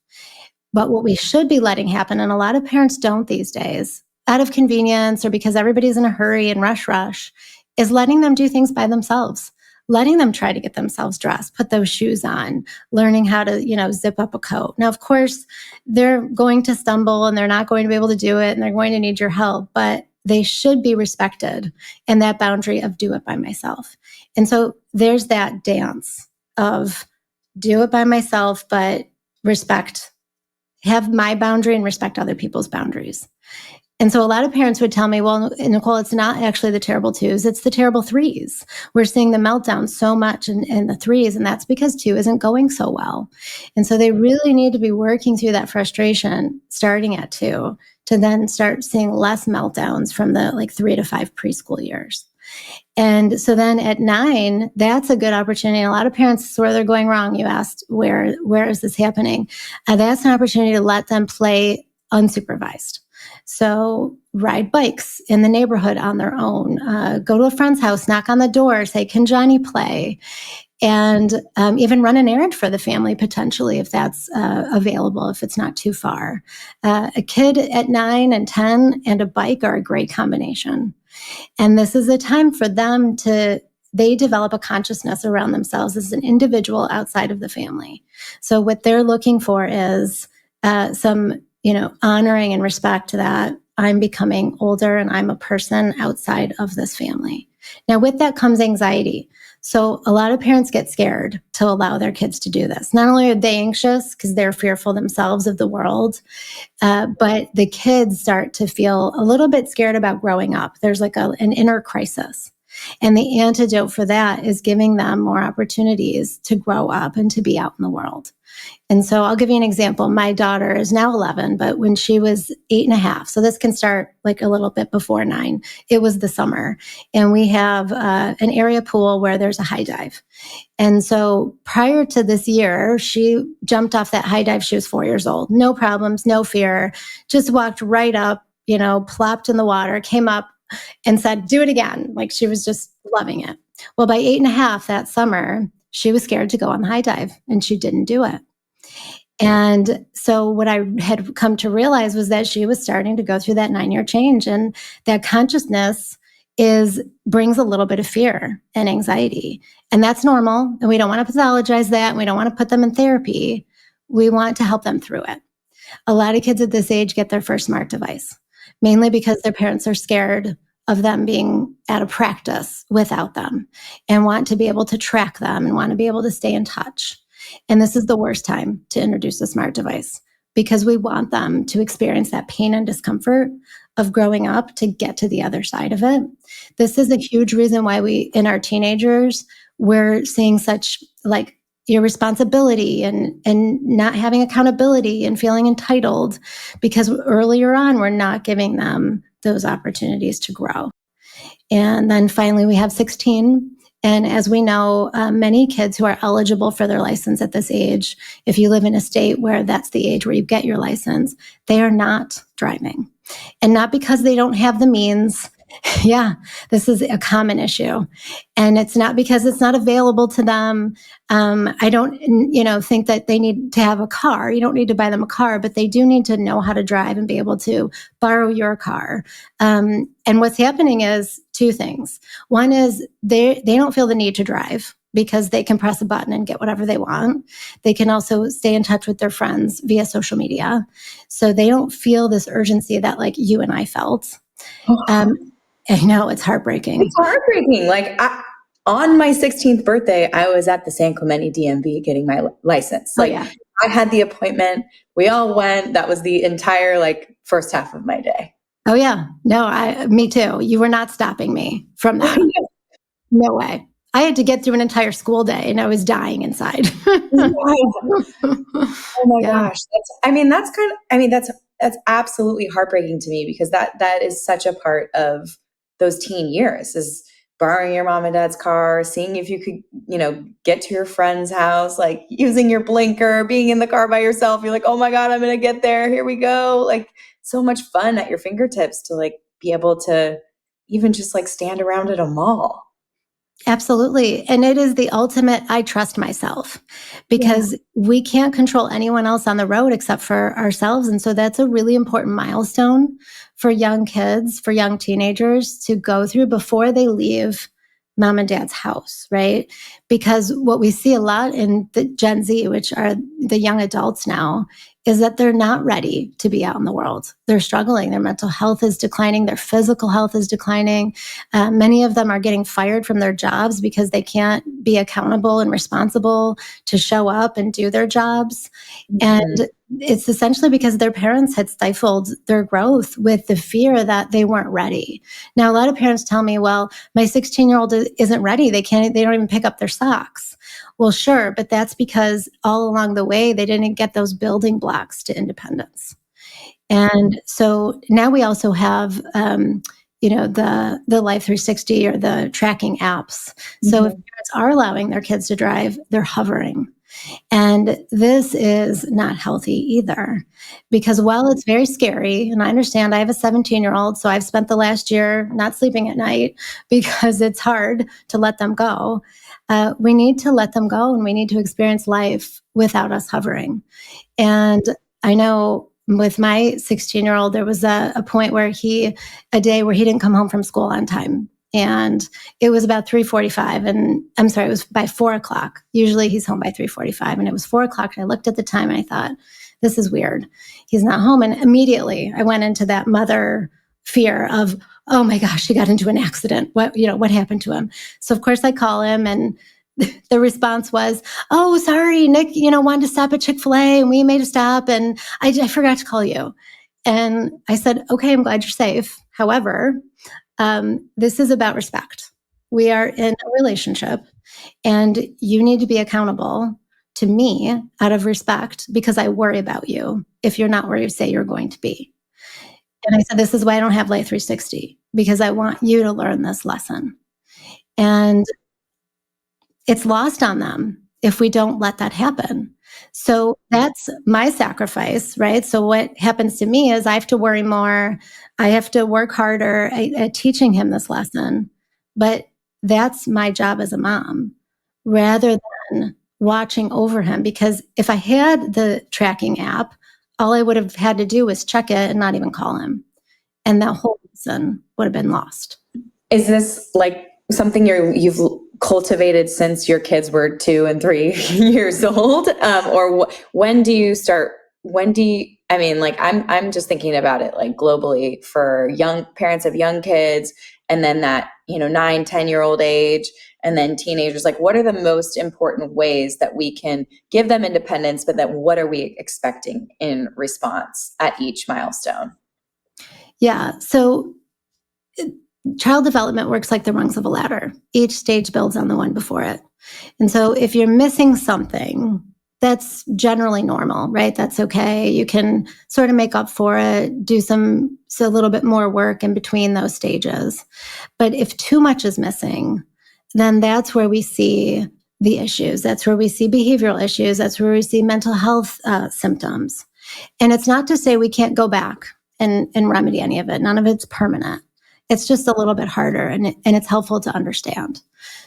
But what we should be letting happen, and a lot of parents don't these days, out of convenience or because everybody's in a hurry and rush, is letting them do things by themselves, letting them try to get themselves dressed, put those shoes on, learning how to, zip up a coat. Now, of course, they're going to stumble and they're not going to be able to do it and they're going to need your help, but they should be respected in that boundary of do it by myself. And so there's that dance of do it by myself, but have my boundary and respect other people's boundaries. And so a lot of parents would tell me, well, Nicole, it's not actually the terrible 2s, it's the terrible 3s. We're seeing the meltdown so much in the 3s, and that's because 2 isn't going so well. And so they really need to be working through that frustration starting at 2 to then start seeing less meltdowns from the 3 to 5 preschool years. And so then at 9, that's a good opportunity. A lot of parents, where they're going wrong, you asked, where is this happening? That's an opportunity to let them play unsupervised. So ride bikes in the neighborhood on their own, go to a friend's house, knock on the door, say, can Johnny play? And even run an errand for the family, potentially, if that's available, if it's not too far. A kid at 9 and 10 and a bike are a great combination. And this is a time for them they develop a consciousness around themselves as an individual outside of the family. So what they're looking for is some, honoring and respect that I'm becoming older and I'm a person outside of this family. Now, with that comes anxiety. So a lot of parents get scared to allow their kids to do this. Not only are they anxious because they're fearful themselves of the world, but the kids start to feel a little bit scared about growing up. There's like an inner crisis. And the antidote for that is giving them more opportunities to grow up and to be out in the world. And so I'll give you an example. My daughter is now 11, but when she was 8.5, so this can start like a little bit before 9, it was the summer. And we have an area pool where there's a high dive. And so prior to this year, she jumped off that high dive. She was 4 years old. No problems, no fear, just walked right up, plopped in the water, came up and said, do it again. Like she was just loving it. Well, by 8.5 that summer, she was scared to go on the high dive and she didn't do it. And so what I had come to realize was that she was starting to go through that 9-year change, and that consciousness brings a little bit of fear and anxiety. And that's normal. And we don't want to pathologize that. And we don't want to put them in therapy. We want to help them through it. A lot of kids at this age get their first smart device, mainly because their parents are scared of them being at a practice without them and want to be able to track them and want to be able to stay in touch. And this is the worst time to introduce a smart device because we want them to experience that pain and discomfort of growing up to get to the other side of it. This is a huge reason why in our teenagers, we're seeing such like irresponsibility and not having accountability and feeling entitled because earlier on, we're not giving them those opportunities to grow. And then finally, we have 16. And as we know, many kids who are eligible for their license at this age, if you live in a state where that's the age where you get your license, they are not driving. And not because they don't have the means. Yeah, this is a common issue. And it's not because it's not available to them. I don't, think that they need to have a car. You don't need to buy them a car, but they do need to know how to drive and be able to borrow your car. And what's happening is two things. One is they don't feel the need to drive because they can press a button and get whatever they want. They can also stay in touch with their friends via social media. So they don't feel this urgency that like you and I felt. I know, it's heartbreaking. It's heartbreaking. Like on my 16th birthday, I was at the San Clemente DMV getting my license. Like I had the appointment. We all went. That was the entire first half of my day. Oh yeah. No, me too. You were not stopping me from that. No way. I had to get through an entire school day and I was dying inside. Oh my gosh. That's absolutely heartbreaking to me because that is such a part of those teen years is borrowing your mom and dad's car, seeing if you could, get to your friend's house, like using your blinker, being in the car by yourself. You're like, oh my God, I'm going to get there. Here we go. Like so much fun at your fingertips to be able to even just stand around at a mall. Absolutely. And it is the ultimate, I trust myself because we can't control anyone else on the road except for ourselves. And so that's a really important milestone for young kids, for young teenagers to go through before they leave mom and dad's house, right? Because what we see a lot in the Gen Z, which are the young adults now, is that they're not ready to be out in the world. They're struggling. Their mental health is declining. Their physical health is declining. Many of them are getting fired from their jobs because they can't be accountable and responsible to show up and do their jobs. Mm-hmm. And it's essentially because their parents had stifled their growth with the fear that they weren't ready. Now, a lot of parents tell me, well, my 16-year-old isn't ready. They don't even pick up their socks. Well, sure, but that's because all along the way, they didn't get those building blocks to independence. And so now we also have, the Life 360 or the tracking apps. So if parents are allowing their kids to drive, they're hovering. And this is not healthy either, because while it's very scary, and I understand I have a 17-year-old, so I've spent the last year not sleeping at night because it's hard to let them go. We need to let them go, and we need to experience life without us hovering. And I know with my 16-year-old, there was a point where a day where he didn't come home from school on time. And it was about 3:45, and I'm sorry, it was by 4:00. Usually he's home by 3:45, and it was 4:00. And I looked at the time and I thought, this is weird. He's not home. And immediately I went into that mother fear of, oh my gosh, he got into an accident. What happened to him? So of course I call him, and the response was, oh, sorry, Nick, wanted to stop at Chick-fil-A and we made a stop and I forgot to call you. And I said, okay, I'm glad you're safe. However, this is about respect. We are in a relationship, and you need to be accountable to me out of respect, because I worry about you if you're not where you say you're going to be. And I said, this is why I don't have Life 360, because I want you to learn this lesson. And it's lost on them if we don't let that happen. So that's my sacrifice, right? So what happens to me is I have to worry more. I have to work harder at teaching him this lesson. But that's my job as a mom, rather than watching over him. Because if I had the tracking app, all I would have had to do was check it and not even call him. And that whole lesson would have been lost. Is this like something you've cultivated since your kids were 2 and 3 years old? Or when do you start? I'm just thinking about it like globally for young parents of young kids, and then that, 9, 10-year-old age, and then teenagers. Like, what are the most important ways that we can give them independence, but then what are we expecting in response at each milestone? Yeah. So child development works like the rungs of a ladder. Each stage builds on the one before it. And so if you're missing something, that's generally normal, right? That's okay. You can sort of make up for it, do a little bit more work in between those stages. But if too much is missing, then that's where we see the issues. That's where we see behavioral issues. That's where we see mental health symptoms. And it's not to say we can't go back and remedy any of it. None of it's permanent. It's just a little bit harder, and it's helpful to understand.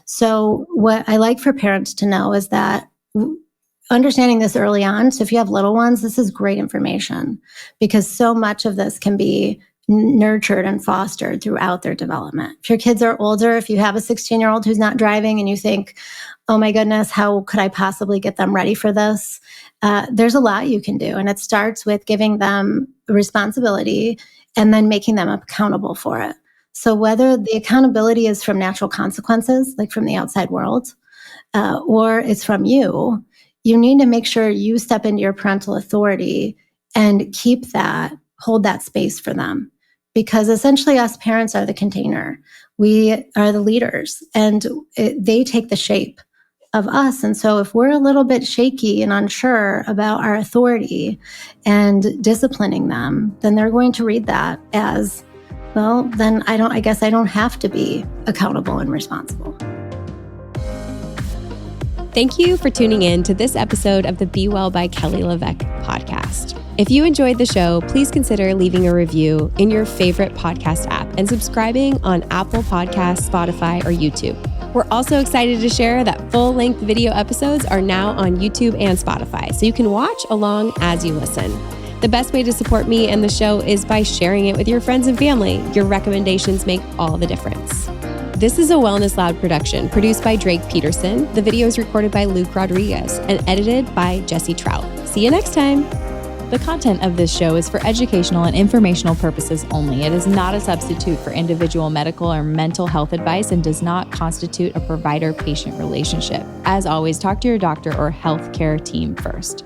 So what I like for parents to know is that understanding this early on, so if you have little ones, this is great information, because so much of this can be nurtured and fostered throughout their development. If your kids are older, if you have a 16-year-old who's not driving and you think, oh my goodness, how could I possibly get them ready for this? There's a lot you can do. And it starts with giving them responsibility and then making them accountable for it. So whether the accountability is from natural consequences, like from the outside world, or it's from you, you need to make sure you step into your parental authority and hold that space for them. Because essentially us parents are the container. We are the leaders, and they take the shape of us. And so if we're a little bit shaky and unsure about our authority and disciplining them, then they're going to read that as, well, then I guess I don't have to be accountable and responsible. Thank you for tuning in to this episode of the Be Well by Kelly LeVeque podcast. If you enjoyed the show, please consider leaving a review in your favorite podcast app and subscribing on Apple Podcasts, Spotify, or YouTube. We're also excited to share that full-length video episodes are now on YouTube and Spotify, so you can watch along as you listen. The best way to support me and the show is by sharing it with your friends and family. Your recommendations make all the difference. This is a Wellness Loud production produced by Drake Peterson. The video is recorded by Luke Rodriguez and edited by Jesse Trout. See you next time. The content of this show is for educational and informational purposes only. It is not a substitute for individual medical or mental health advice and does not constitute a provider-patient relationship. As always, talk to your doctor or healthcare team first.